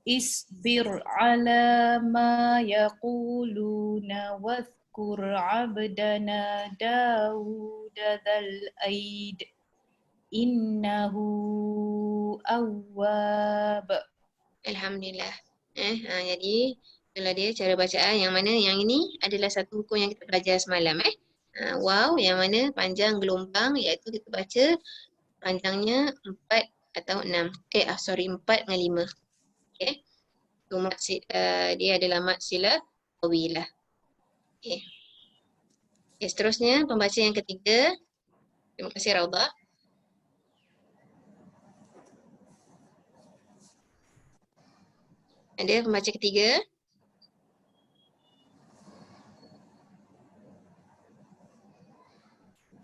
Isbir ala ma yaquluna wadhkur abdana Daud dzal aid. Innahu awwab. Alhamdulillah. Jadi itulah dia cara bacaan yang mana yang ini adalah satu hukum yang kita belajar semalam. Wow, yang mana panjang gelombang iaitu kita baca panjangnya 4 atau 6. 4 dengan 5. Okey. So, dia adalah mad sila tawilah. Okey. Seterusnya pembaca yang ketiga. Terima kasih Raudah. Ada pembaca ketiga.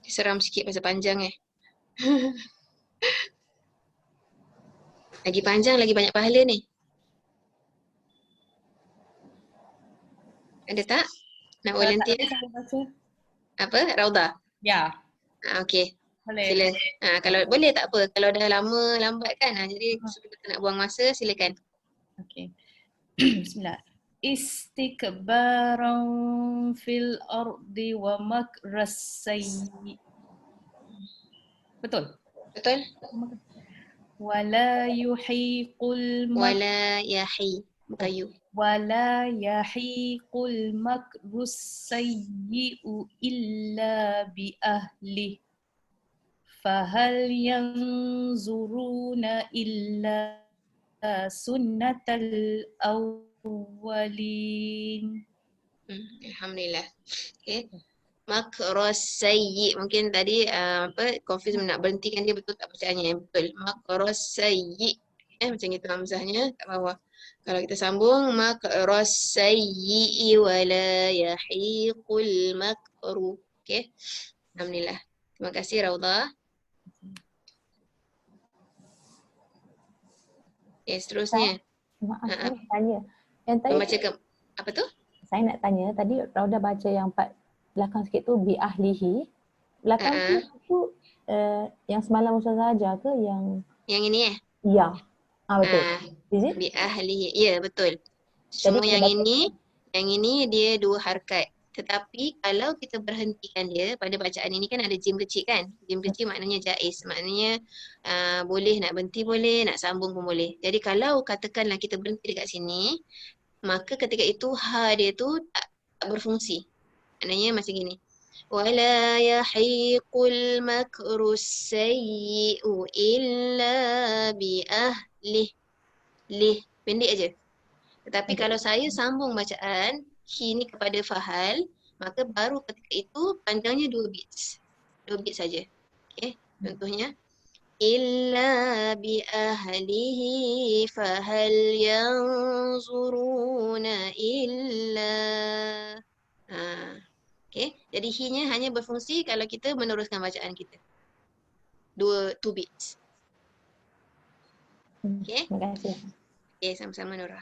Seram sikit pasal panjang Lagi panjang, lagi banyak pahala ni. Ada tak? Nak volunteer? Saya baca. Apa? Raudah? Ya, Okey. boleh. Sila. Kalau boleh tak apa. Kalau dah lama lambat kan. Jadi kita tak nak buang masa, silakan. Okey. Bismillah. Istikbaran fil ardi wa makras sayyi. Betul? Betul? Wala yuhiqul Wala yahi. Bukan you. wala yahiqul makrus sayyi'u illa bi ahli. Fahal yanzuruna illa sunnatal awwalin. Alhamdulillah. Okey. Makros sayyi. Mungkin tadi confuse nak berhentikan dia betul tak bacaannya. Betul. Makros sayyi. Macam itu hamzahnya kat bawah. Kalau kita sambung makros sayyi wala yahiqul makru. Okey. Alhamdulillah. Terima kasih Raudah. Seterusnya. Maaf, saya nak tanya. Yang tadi Membaca ke apa tu? saya nak tanya, tadi Raudah baca yang part belakang sikit tu bi ahlihi. Belakang tu yang semalam Ustazah ajar ke yang ini ya. Betul. Is it? Bi ahlihi. Ya, betul. Semua Jadi yang ini dia 2 harakat. Tetapi kalau kita berhentikan dia pada bacaan ini kan ada jim kecil kan. Jim kecil maknanya jaiz. Maknanya boleh nak berhenti boleh, nak sambung pun boleh. Jadi kalau katakanlah kita berhenti dekat sini, maka ketika itu ha dia tu tak berfungsi. Maknanya macam gini. Wala yahiqul makrus sayyi'u illa bi ahlih. Lih. Pendek aja. Tetapi kalau saya sambung bacaan hi ni kepada fahal, maka baru ketika itu panjangnya 2 beats. 2 beats saja. Okey, contohnya illa bi ahlihi fahal yanzuruna illa. Okey, jadi hi-nya hanya berfungsi kalau kita meneruskan bacaan kita. 2 beats. Okey? Terima kasih. Okey, sama-sama Nora.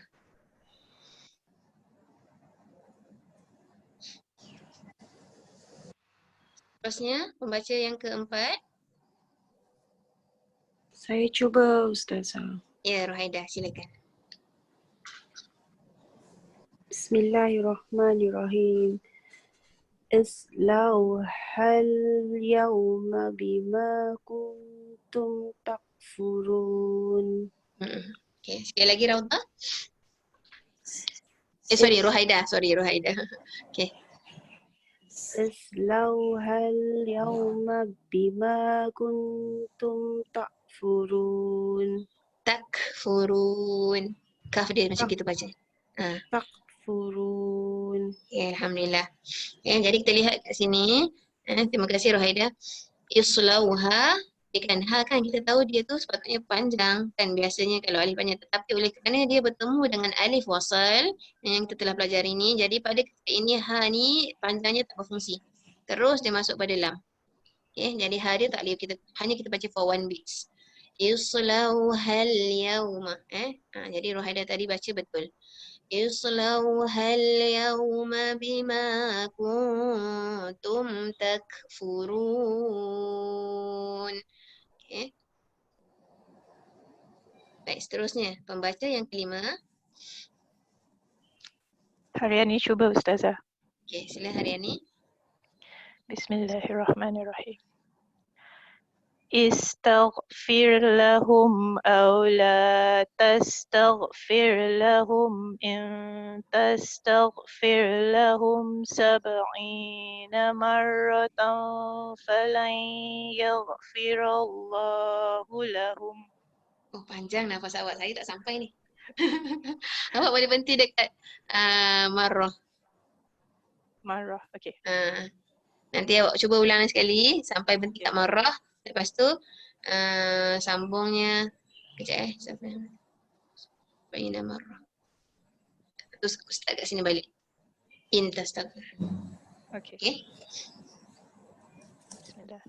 Terusnya, pembaca yang keempat. Saya cuba Ustazah. Ya, Rohaidah, silakan. Bismillahirrahmanirrahim. Islauhal yawma bima kuntum takfurun. Okey, sekali lagi Raudah. Sorry, Rohaidah. Okey. Islauhal yawma bima kuntum takfurun. takfurun. Kaf dia macam kita baca. takfurun. Ya, alhamdulillah. Jadi kita lihat kat sini. Terima kasih Rohaida. Islauha. Kan ha kan kita tahu dia tu sepatutnya panjang kan biasanya kalau alif panjang, tetapi oleh kerana dia bertemu dengan alif wasal yang kita telah pelajari ini, jadi pada ketika ini ha ni panjangnya tak berfungsi. Terus dia masuk pada lam. Jadi ha dia tak boleh hanya kita baca for one beats. Islauhal yauma. Jadi Rohaida tadi baca betul. Islauhal yauma bima kuntum takfurun. Baik, seterusnya pembaca yang kelima. Haryani cuba Ustazah. Sila Haryani. Bismillahirrahmanirrahim. Istaghfir lahum aw la tastaghfir lahum in tastaghfir lahum 70 marratan falan yaghfirallahu lahum. Oh, panjang nafas awak, saya tak sampai ni. Awak boleh berhenti dekat marrah. Marrah, okey. Nanti awak cuba ulang sekali sampai berhenti kat marrah. Lepas tu sambungnya kejap sampai baina marrah. Terus ustaz kat sini balik. Intastagfir. Okey. Bismillah.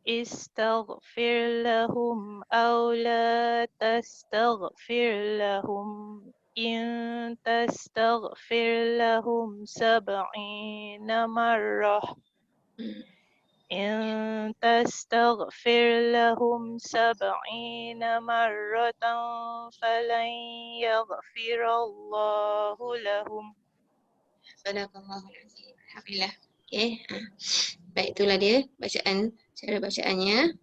Istaghfir lahum aw la tastaghfir lahum in tastaghfir lahum 70 marrah in tastaghfir lahum 70 marratan falan yaghfirallahu lahum. Sadaqallahul azim. Alhamdulillah. Baik, itulah dia bacaan, cara bacaannya.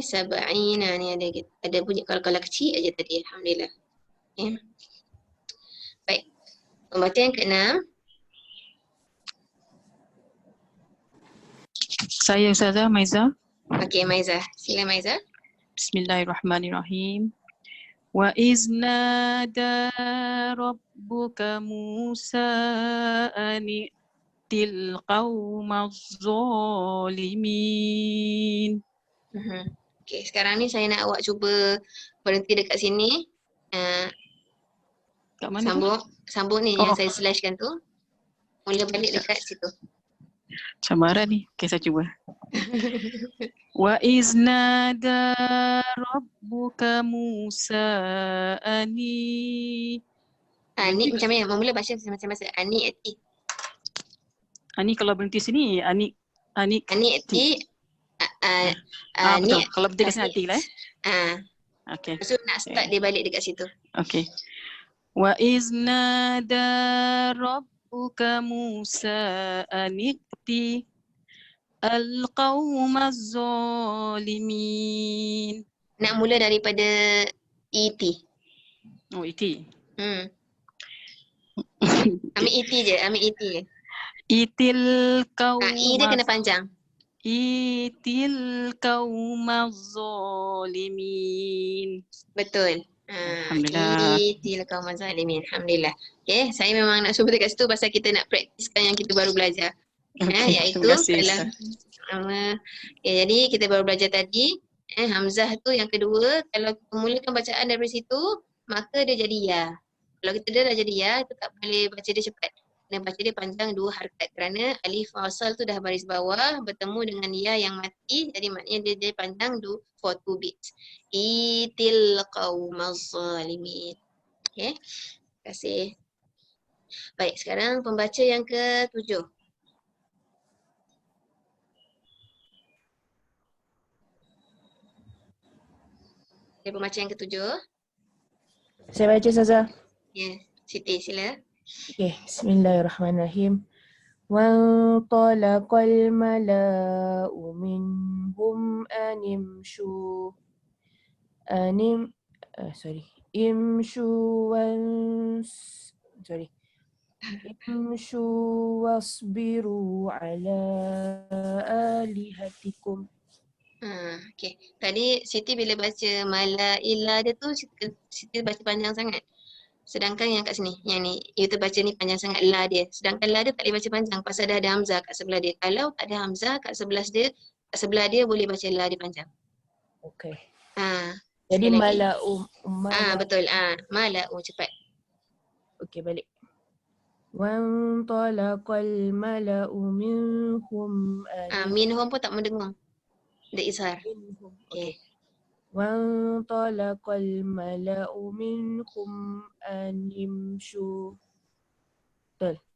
Sab'ina ni ada bunyi kal-kala kecil aja tadi. Alhamdulillah. Baik. Pembaca yang keenam. Saya Ustazah Maiza. Maiza. Sila Maiza. Bismillahirrahmanirrahim. Wa iznada rabbuka Musa ani'til qawmaz zalimin. Sekarang ni saya nak awak cuba berhenti dekat sini. Kat mana sambung ni yang saya slashkan tu. Mula balik dekat situ. Cabaran ni. Okey, saya cuba. Wa iznada rabbuka Musa ani. Ani macam mana? Mula baca macam-macam. Ani ati. Ani kalau berhenti sini, ani ati. Betul. Kalau berhenti kat sini ati lah. Okey. So nak start dia balik dekat situ. Okey. Wa iznada rabbuka Musa ani'ti al-qawmaz zalimin. Nak mula daripada iti. Oh, iti. Ambil iti je. Itil qawmaz. I dia kena panjang. Itil qawmaz zalimin. Betul. Alhamdulillah. Itil qawmaz zalimin. Alhamdulillah. Saya memang nak cuba dekat situ pasal kita nak praktiskan yang kita baru belajar. Iaitu dalam jadi kita baru belajar tadi hamzah tu yang kedua, kalau kita mulakan bacaan dari situ maka dia jadi ya. Kalau kita dah jadi ya, itu tak boleh baca dia cepat. Kena baca dia panjang 2 harakat kerana alif wasal tu dah baris bawah bertemu dengan ya yang mati, jadi maknanya dia panjang for 2 beats. Itil qaumaz zalimin. Terima kasih. Baik, sekarang pembaca yang ke-7. Pembaca yang ke-7. Saya baca Ustazah. Siti sila. Bismillahirrahmanirrahim. Wantalaqal mala'u minhum imshu wasbiru ala alihatikum. Okay. Tadi Siti bila baca malaila dia tu Siti baca panjang sangat. Sedangkan yang kat sini, yang ni, kita baca ni panjang sangat la dia. Sedangkan la dia tak boleh baca panjang pasal dah ada hamzah kat sebelah dia. Kalau tak ada hamzah kat sebelah dia boleh baca la dia panjang. Okey. sekali Jadi lagi. mala'u. Betul. Mala'u cepat. Okey, balik. Wantalaqal mala'u minhum Minhum pun tak mendengar. Dia izhar. Okey. Wantalaqal mala'u minhum animshu. Betul.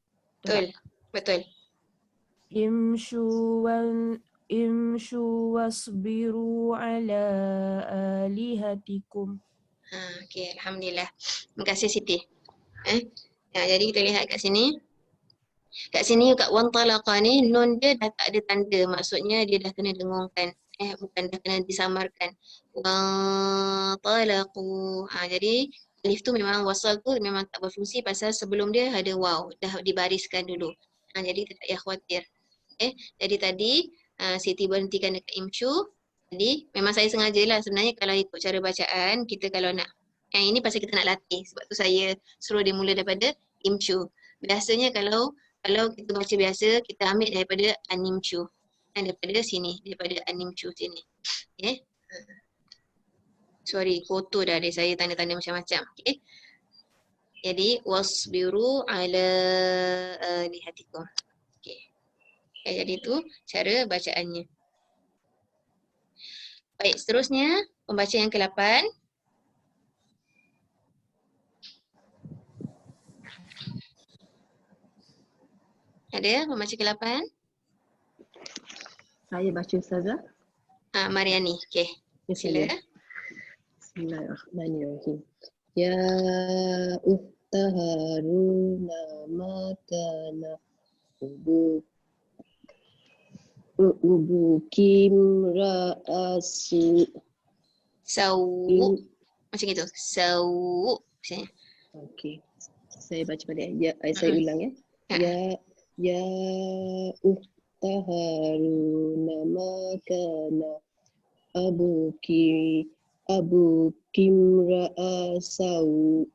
Imshu wasbiru ala alihatikum. Okey, alhamdulillah. Terima kasih Siti. Jadi kita lihat kat sini. Kat sini kat wantalaqa ni nun dia dah tak ada tanda. Maksudnya dia dah kena dengungkan. Bukan dah kena disamarkan. Wantalaqu. Jadi alif tu memang wasal tu memang tak berfungsi pasal sebelum dia ada waw. Dah dibariskan dulu. Jadi tak payah khawatir. Jadi tadi Siti berhentikan dekat imshu. Jadi memang saya sengajalah sebenarnya kalau ikut cara bacaan kita kalau nak ini pasal kita nak latih sebab tu saya suruh dia mula daripada imshu. Biasanya kalau kita baca biasa kita ambil daripada animshu. Daripada sini, daripada animshu sini. Okay. Sorry, kotor dah ada saya tanda-tanda macam-macam. Okay. Jadi wasbiru ala lihatikum. Okay. Jadi itu cara bacaannya. Baik, seterusnya pembaca yang ke-8. Ada pembaca ke-8? Saya baca Ustazah. Mariani. Okey. Sila. Bismillahirrahmanirrahim. Ya ukhta Haruna makana ubukim ra'asu. Sawu. Macam itu. Sawu. Okey. Saya baca balik. Saya ulang ya. Ya ukhta Haruna makana abukim ra'asau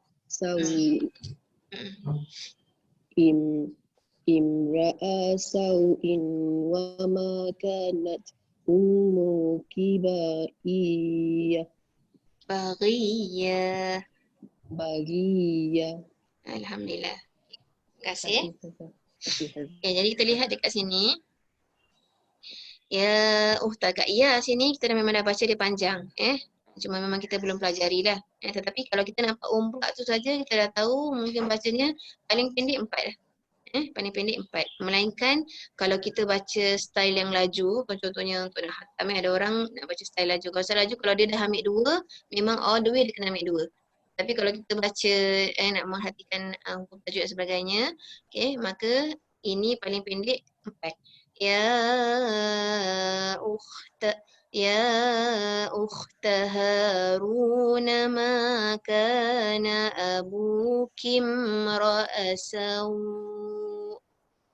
imra'a sau'in wa ma kanat ummuki baghiyah. Alhamdulillah. Terima kasih. Jadi kita lihat dekat sini. Ya, tak ya sini kita memang dah baca dia panjang. Cuma memang kita belum pelajari dah. Tetapi kalau kita nampak umbrak tu saja kita dah tahu mungkin bacanya paling pendek 4 dah. Paling pendek 4. Melainkan kalau kita baca style yang laju, contohnya untuk nak hatam ada orang nak baca style laju. Kalau style laju kalau dia dah ambil 2, memang all the way dia kena ambil 2. Tapi kalau kita baca nak merhatikan hukum tajuk dan sebagainya, maka ini paling pendek 4. Ya ukhta Haruna ma kana abukim ra'asau.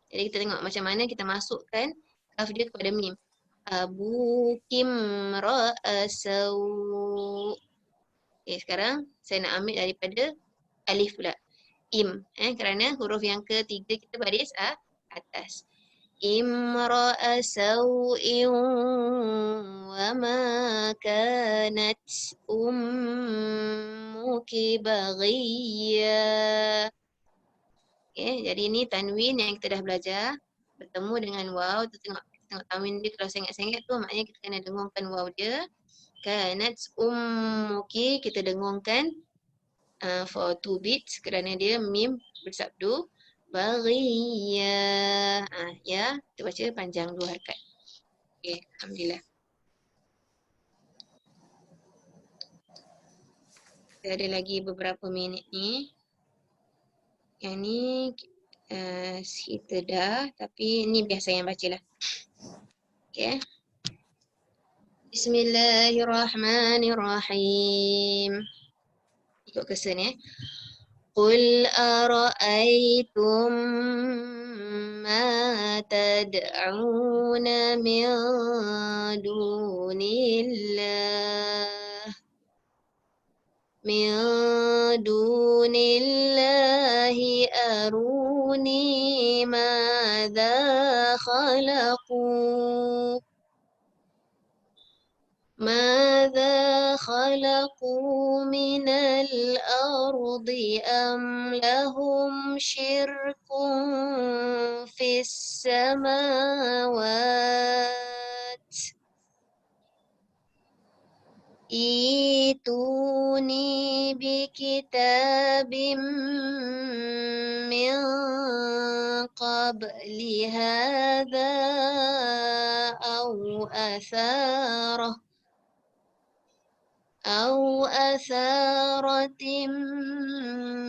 Jadi kita tengok macam mana kita masukkan kaf dia kepada mim. Abukim ra'asau. Sekarang saya nak ambil daripada alif pula. Kerana huruf yang ketiga kita baris atas. Imra'a sau'in wa ma kanat ummuki baghiyya. Jadi ini tanwin yang kita dah belajar bertemu dengan waw. Tengok tanwin dia kalau sengit-sengit tu maknanya kita kena dengungkan waw dia. Kanat ummuki kita dengungkan for 2 beats kerana dia mim bersabdu. Baghiyya. Ya, kita baca panjang 2 harakat. Alhamdulillah. Kita ada lagi beberapa minit ni. Yang ni kita dah, tapi ni biasa yang bacalah. Bismillahirrahmanirrahim. Ikut kesan Qul ara'aytum ma تدعون من دون الله من دون الله أروني ماذا خلقوا من الأرض أم لهم شرك في السماوات ائتوني بكتاب من قبل هذا أو أثارة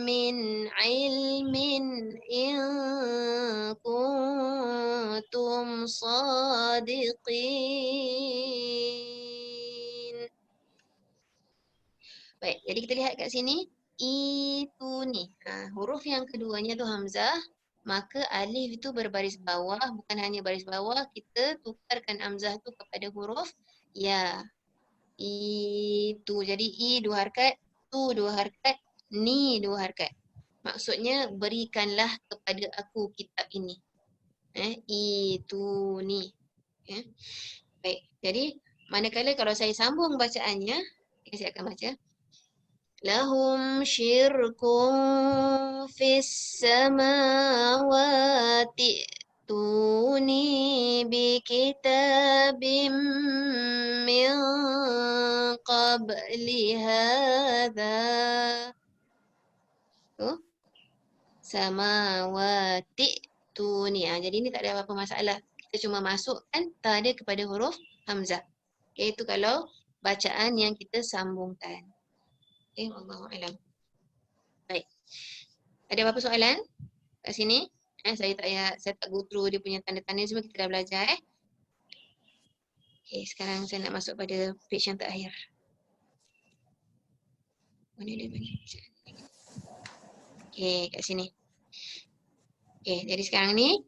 من علم إن كنتم صادقين. Baik, jadi kita lihat kat sini. Itu ni. Huruf yang keduanya tu hamzah. Maka alif itu berbaris bawah. Bukan hanya baris bawah. Kita tukarkan hamzah tu kepada huruf ya. Itu. Jadi i 2 harakat. Tu 2 harakat. Ni 2 harakat. Maksudnya berikanlah kepada aku kitab ini. Itu ni. Baik. Jadi manakala kalau saya sambung bacaannya. Saya akan baca. Lahum syirkun fis samawati tuni bi kitabim min qabli hadha. Samawati tuni. Jadi ini tak ada apa-apa masalah. Kita cuma masukkan ta dia kepada huruf hamzah. Okay, itu kalau bacaan yang kita sambungkan. Wallahu a'lam. Baik. Ada apa-apa soalan kat sini? Saya tak go through dia punya tanda-tanda semua, kita dah belajar Okay, sekarang saya nak masuk pada page yang terakhir. Mana dia bagi? Okay, kat sini. Okay, jadi sekarang ni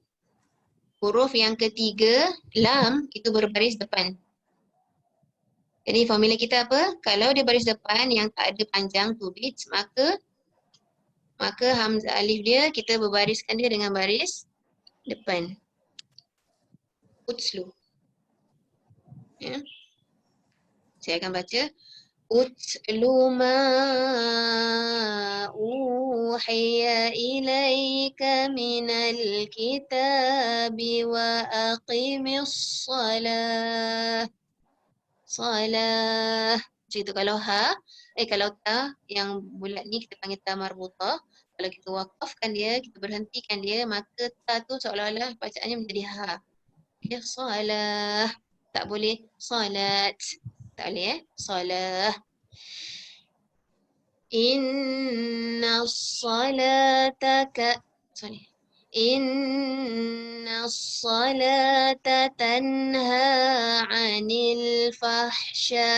huruf yang ketiga, lam, itu berbaris depan. Jadi formula kita apa? Kalau dia baris depan yang tak ada panjang 2 bits, maka hamzah alif dia kita berbariskan dia dengan baris depan. Utslu. Ya. Saya akan baca. Utslu ma uhiya ilaika minal kitabi wa aqimis salah. Salah. Macam itu kalau kalau ta yang bulat ni kita panggil ta marbutah. Kalau kita wakafkan dia, kita berhentikan dia, maka ta tu seolah-olah bacaannya menjadi ha. Ya salah. Tak boleh salat. Tak boleh salah. Inna salataka. Sorry. Inna salata tanha 'anil fahsya'i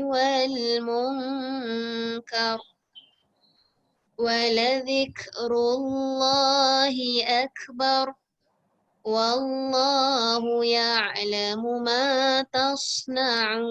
wal munkar wa ladhikrullahi akbar wallahu ya'lamu ma tasna'un.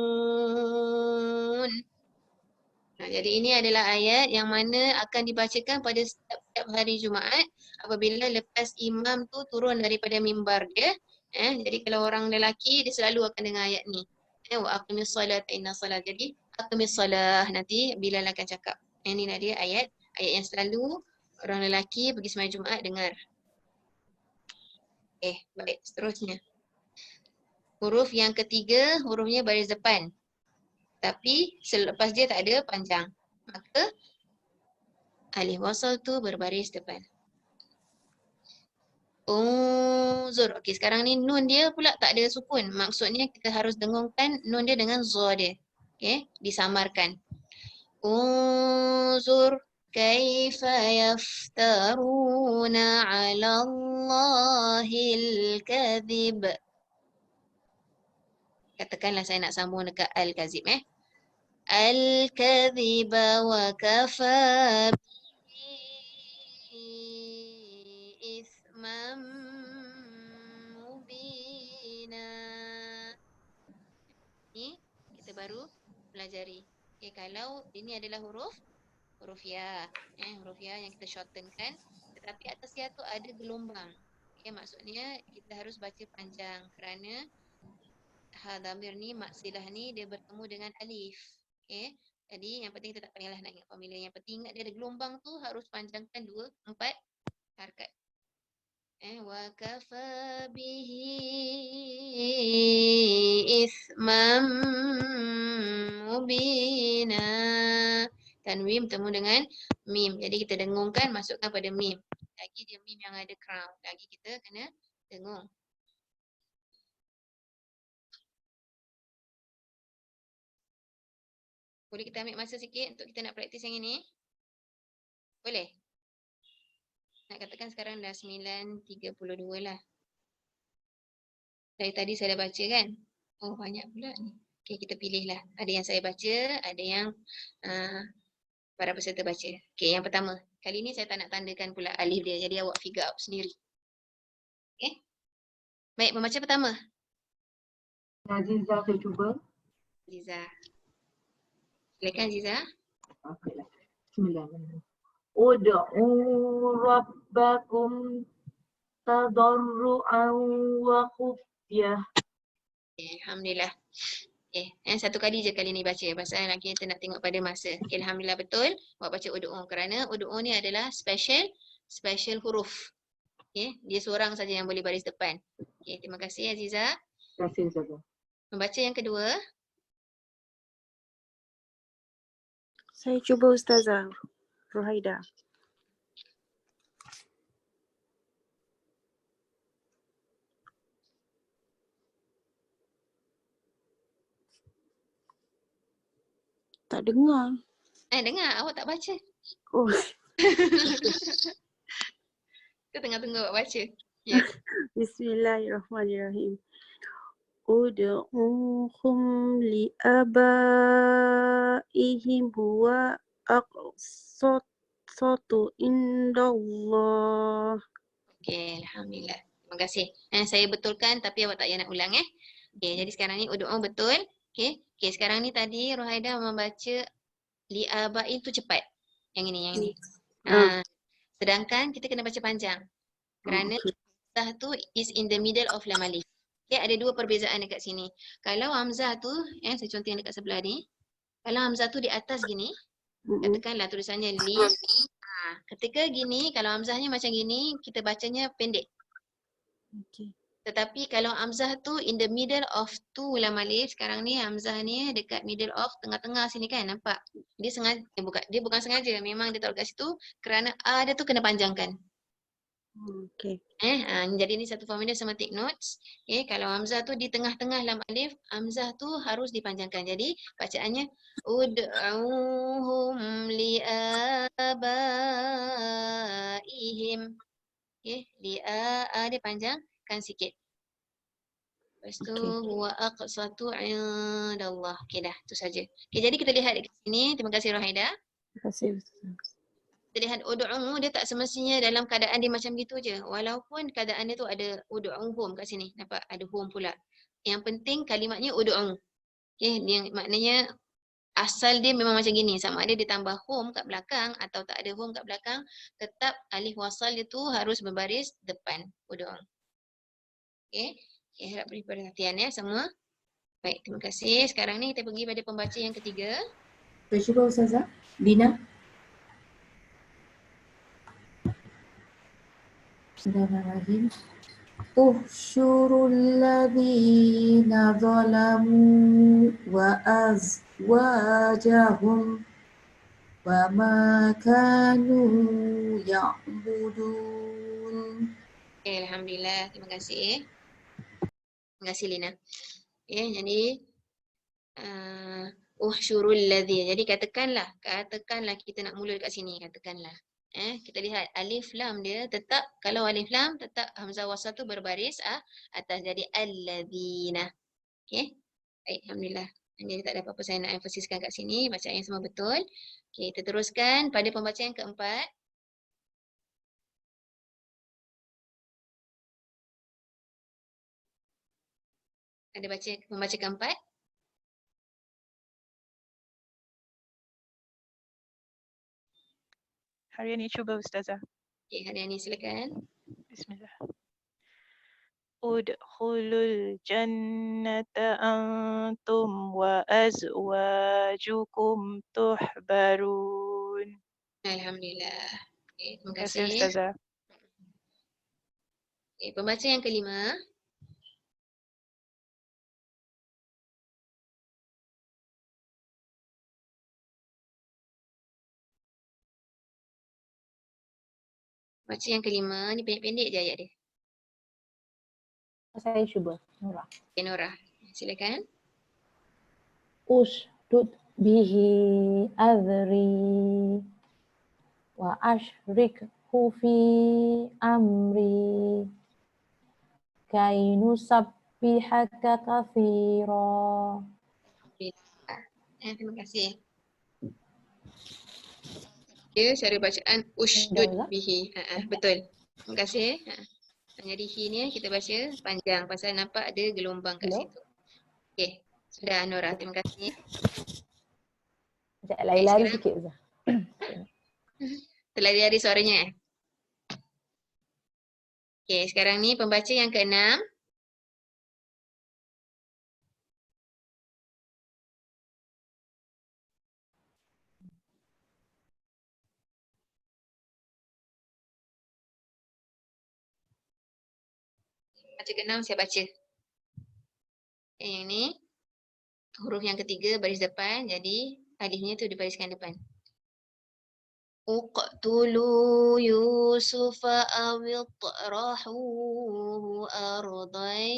Jadi ini adalah ayat yang mana akan dibacakan pada setiap hari Jumaat apabila lepas imam tu turun daripada mimbar dia. Jadi kalau orang lelaki dia selalu akan dengar ayat ni. Wa aqimis solat inna solat. Jadi aqimis solah nanti Bilal akan cakap. Inilah dia ayat yang selalu orang lelaki pergi sembahyang Jumaat dengar. Baik, seterusnya. Huruf yang ketiga, hurufnya baris depan. Tapi selepas dia tak ada panjang. Maka alif wasal tu berbaris depan. Unzur. Okey, sekarang ni nun dia pula tak ada sukun. Maksudnya kita harus dengungkan nun dia dengan za dia. Okey, disamarkan. Unzur kaifa yaftaruna 'ala Allahil kadhib. Katakanlah saya nak sambung dekat al-kazib Al-kadhiba wa kafa ithman mubina. Ni kita baru pelajari. Okay, kalau ini adalah huruf ya, huruf ya yang kita shortenkan, tetapi atas ya tu ada gelombang. Okay, maksudnya kita harus baca panjang kerana dhamir ni, mak silah ni dia bertemu dengan alif. Okay, jadi yang penting kita tak payahlah nak ingat formula. Yang penting ingat dia ada gelombang tu harus panjangkan 4 harakat. Wa kafa bihi ithman mubina. Tanwin bertemu dengan mim. Jadi kita dengungkan, masukkan pada mim. Lagi dia mim yang ada crown. Lagi kita kena dengung. Boleh kita ambil masa sikit untuk kita nak praktis yang ini? Boleh? Nak katakan sekarang dah 9.32 lah. Dari tadi saya dah baca kan? Oh, banyak pula ni. Okay, kita pilih lah. Ada yang saya baca, ada yang para peserta baca. Okay, yang pertama. Kali ni saya tak nak tandakan pula alif dia. Jadi awak figure out sendiri. Okay. Baik, pembaca pertama. Aziza, saya cuba. Aziza. Silakan Aziza. Okeylah. Bismillahirrahmanirrahim. Ud'u rabbakum tadarru'an wa khufyah. Alhamdulillah. Satu kali je kali ni baca. Pasal lagi kita nak tengok pada masa. Alhamdulillah betul. Buat baca ud'u kerana ud'u ni adalah special huruf. Dia seorang saja yang boleh baris depan. Terima kasih Aziza. Terima kasih Ustazah. Membaca yang kedua. Saya cuba Ustazah Rohaida. Tak dengar. Dengar, awak tak baca. Oh. Kita tengah tunggu awak baca. Bismillahirrahmanirrahim. Ud'uhum li'abaihim huwa aqsatu indallah. Okey, alhamdulillah. Terima kasih. Saya betulkan tapi awak tak payah nak ulang jadi sekarang ni ud'u betul. Okey, sekarang ni tadi Rohaida membaca li'abain tu cepat. Yang ini. Sedangkan kita kena baca panjang. Kerana hamzah tu is in the middle of lam alif. Okay, ada dua perbezaan dekat sini. Kalau hamzah tu, saya contoh yang dekat sebelah ni. Kalau hamzah tu di atas gini, katakanlah tulisannya li. Ketika gini, kalau hamzahnya macam gini, kita bacanya pendek. Okay. Tetapi kalau hamzah tu in the middle of two lam alif, sekarang ni hamzah ni dekat middle of tengah-tengah sini kan, nampak? Dia sengaja, dia bukan sengaja, memang dia taruh kat situ kerana a dia tu kena panjangkan. Okay. Jadi ni satu formula sama take notes. Kalau hamzah tu di tengah-tengah lam alif, hamzah tu harus dipanjangkan. Jadi bacaannya ud'uhum li'abaihim. Li'a dia panjangkan sikit. Lepas tu huwa aqsatu indallah. Dah, tu saja. Jadi kita lihat dekat sini. Terima kasih Rohaida. Terima kasih Ustazah. Kita lihat ud'u dia tak semestinya dalam keadaan dia macam gitu je. Walaupun keadaan dia tu ada ud'uhum kat sini. Nampak? Ada hum pula. Yang penting kalimatnya ud'u. Dia maknanya asal dia memang macam gini. Sama ada dia tambah hum kat belakang atau tak ada hum kat belakang, tetap alif wasal dia tu harus berbaris depan ud'u. Harap beri perhatian semua. Baik, terima kasih. Sekarang ni kita pergi pada pembaca yang ketiga. Cuba Ustazah. Lina. Bismillahirrahmanirrahim. Uhsyurul ladzina zalamu wa azwajahum wa ma kanu ya'budun. Alhamdulillah, terima kasih. Terima kasih Lina. Jadi uhsyurul ladzi. Jadi katakanlah kita nak mula dekat sini, katakanlah. Kita lihat alif lam dia tetap, kalau alif lam tetap hamzah wasal tu berbaris atas, jadi alladzina. Baik, alhamdulillah. Jadi tak ada apa-apa saya nak emphasiskan kat sini, bacaan yang semua betul. Kita teruskan pada pembacaan yang keempat. Ada membaca keempat? Haryani cuba Ustazah. Okey, Haryani silakan. Bismillah. Udkhulul jannata antum wa azwajukum tuhbarun. Alhamdulillah. Okey, terima Terima kasih kasih. Ustazah. Okey, pembaca yang kelima. Baca yang kelima, ni pendek-pendek je ayat dia. Saya cuba, Nora. Okay, Nora, silakan. Ushdud bihi adri wa ashrikhu fi amri kay nusabbihaka katsira. Terima kasih. Ya, cara bacaan ushdud bihi. Betul. Terima kasih. Jadi hi ni kita baca panjang pasal nampak ada gelombang kat situ. Okey, sudah Nora, terima kasih. Sekejap lari-lari sikit Ustaz. Terlari-lari suaranya. Okey, sekarang ni pembaca yang keenam. Baca keenam saya baca. Yang ni huruf yang ketiga baris depan, jadi alifnya tu dibariskan depan. Uqtulu Yusufa awil ta'rahuhu ardan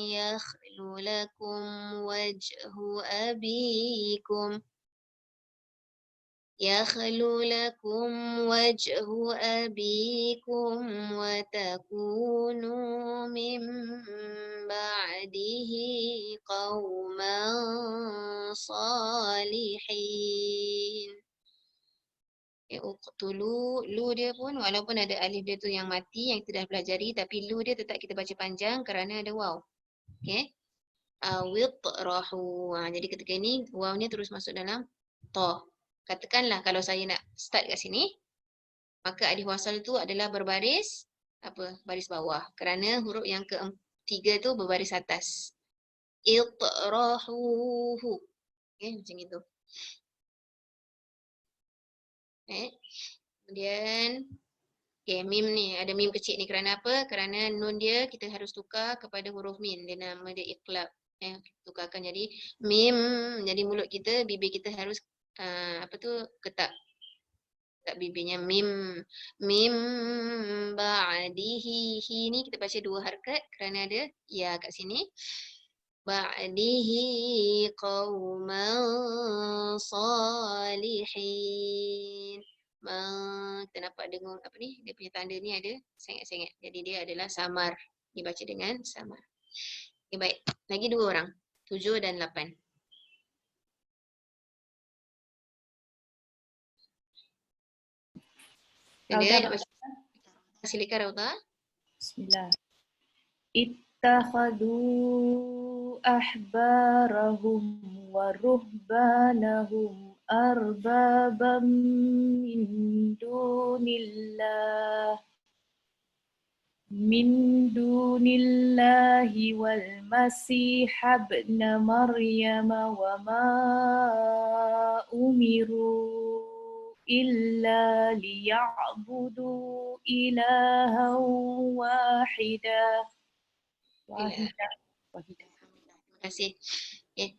yakhlu lakum wajhu abikum wa takunu min ba'dihi qauman salihin. Uqtulu, lu dia pun walaupun ada alif dia tu yang mati yang kita dah pelajari, tapi lu dia tetap kita baca panjang kerana ada waw. Okey. Awit-rahu. Jadi ketika ini waw ni terus masuk dalam ta. Katakanlah kalau saya nak start kat sini, maka alif wasal itu adalah berbaris baris bawah kerana huruf yang ketiga tu berbaris atas. Itrahuhu. Okey, macam itu. Kemudian mim ni ada mim kecil ni kerana apa? Kerana nun dia kita harus tukar kepada huruf min. Dia nama dia iqlab. Tukarkan jadi mim. Jadi mulut kita, bibir kita harus ketak bibirnya mim. Mim ba'dihi. Hi ni kita baca dua harakat kerana ada ya kat sini. Ba'dihi qauman salihin. Kita nampak dengung dia punya tanda ni ada sengit-sengit. Jadi dia adalah samar. Dibaca dengan samar. Okay, baik. Lagi dua orang. 7 dan 8. Silakan Rauda. Bismillah. Ittakhadu ahbarahum wa ruhbanahum arbabam min dunillahi wal masih ibn maryam wa ma umiru illa liya'budu ilahan wahida. Terima kasih. Okay.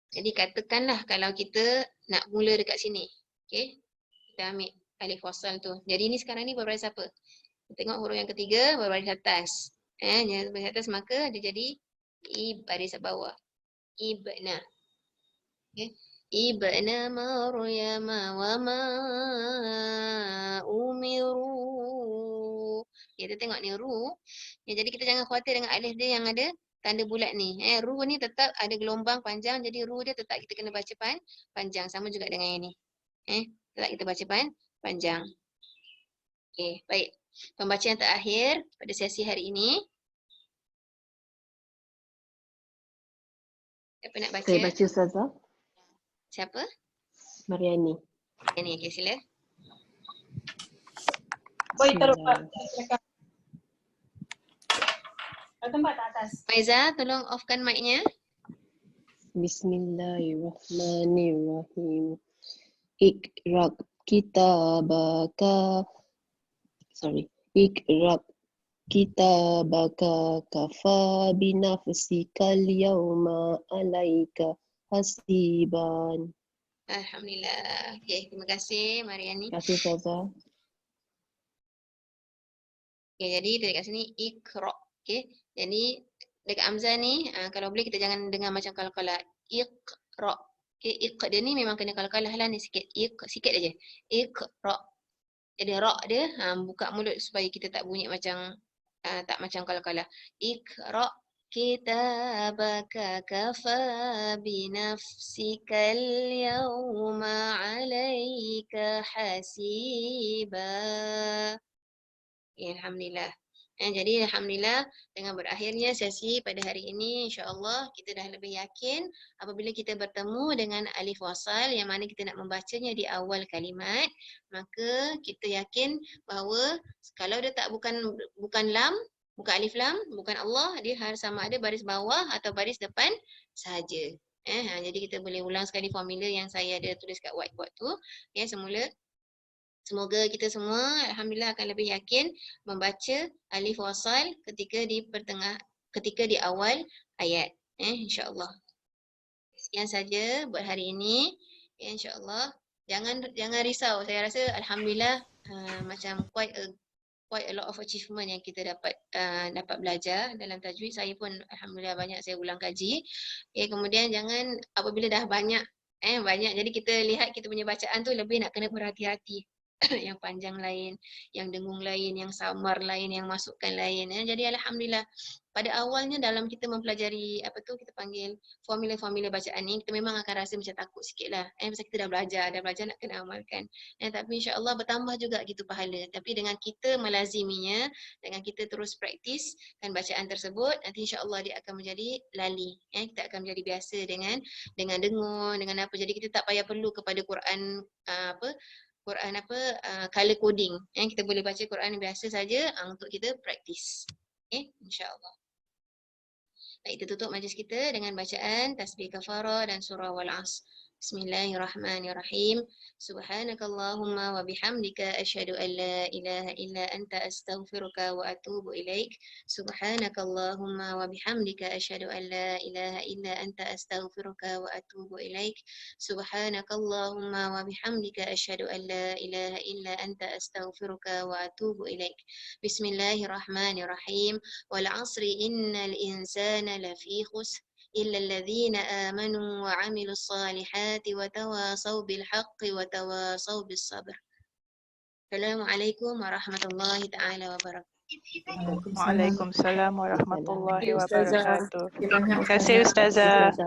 Jadi katakanlah kalau kita nak mula dekat sini. Okay. Kita ambil alif wasal tu. Jadi ni sekarang ni berbaris apa? Kita tengok huruf yang ketiga berbaris atas. Berbaris atas maka dia jadi baris bawah. Ibna. Okay. Ibna Maryam wa ma umiru. Kita tengok ni ru. Jadi kita jangan khawatir dengan alif dia yang ada tanda bulat ni. Ru ni tetap ada gelombang panjang, jadi ru dia tetap kita kena baca panjang. Sama juga dengan yang ni. Tetap kita baca panjang. Okey, baik. Pembacaan terakhir pada sesi hari ini. Siapa nak baca? Saya baca Ustazah. Siapa? Mariani. Ini, okay, sila. Boy, taruh Bismillah. tempat atas. Faiza, tolong offkan mic-nya. Bismillahirrahmanirrahim. Iqra kitabaka. Iqra kitabaka kafa binafsikal yawma alaika hasiban. Alhamdulillah. Okay, terima kasih Mariani. Terima kasih Ustazah. Okay, jadi dekat sini Iqra. Okay, jadi dekat Hamzah ni, kalau boleh kita jangan dengar macam qalqalah. Iqra. Okay, iq dia ni memang kena qalqalah lah ni sikit. Sikit aja. Iqra. Jadi ra dia buka mulut supaya kita tak bunyi macam tak macam qalqalah. Iqra kitabaka kafa binafsikal yawma alaika hasiba. Ya, alhamdulillah. Jadi alhamdulillah dengan berakhirnya sesi pada hari ini, insya-Allah kita dah lebih yakin apabila kita bertemu dengan alif wasal yang mana kita nak membacanya di awal kalimat, maka kita yakin bahawa kalau dia tak bukan lam, bukan alif lam, bukan Allah, dia harus sama ada baris bawah atau baris depan sahaja. Jadi kita boleh ulang sekali formula yang saya ada tulis kat whiteboard tu. Ya, semula. Semoga kita semua alhamdulillah akan lebih yakin membaca alif wasal ketika di awal ayat. Insya-Allah. Sekian saja buat hari ini. Insya-Allah. Jangan risau. Saya rasa alhamdulillah macam quite a lot of achievement yang kita dapat belajar dalam tajwid. Saya pun alhamdulillah banyak saya ulang kaji. Kemudian jangan apabila dah banyak jadi kita lihat kita punya bacaan tu lebih nak kena berhati-hati. Yang panjang lain, yang dengung lain, yang samar lain, yang masukkan lain. Jadi alhamdulillah pada awalnya dalam kita mempelajari kita panggil formula-formula bacaan ni, kita memang akan rasa macam takut sikit lah. Pasal kita dah belajar nak kena amalkan. Tapi insya-Allah bertambah juga gitu pahala. Tapi dengan kita melaziminya, dengan kita terus praktis kan bacaan tersebut, nanti insya-Allah dia akan menjadi lali. Kita akan menjadi biasa dengan dengung, dengan apa. Jadi kita tak payah perlu kepada Quran color coding. Kita boleh baca Quran biasa saja untuk kita praktis. Insya-Allah. Baik, kita tutup majlis kita dengan bacaan tasbih kafarah dan surah wal 'asr. Bismillahirrahmanirrahim. Subhanakallahumma wa bihamdika asyhadu an la ilaha illa anta astaghfiruka wa atubu ilaik. Subhanakallahumma wa bihamdika asyhadu an la ilaha illa anta astaghfiruka wa atubu ilaik. Subhanakallahumma wa bihamdika asyhadu an la ilaha illa anta astaghfiruka wa atubu ilaik. Bismillahirrahmanirrahim. Wal 'asri innal insana lafi khusr إلا الذين آمنوا وعملوا الصالحات وتواصوا بالحق وتواصوا بالصبر. السلام عليكم ورحمة الله تعالى وبركاته. Waalaikumsalam warahmatullahi Ustazah. wabarakatuh. Terima Terima kasih Ustazah.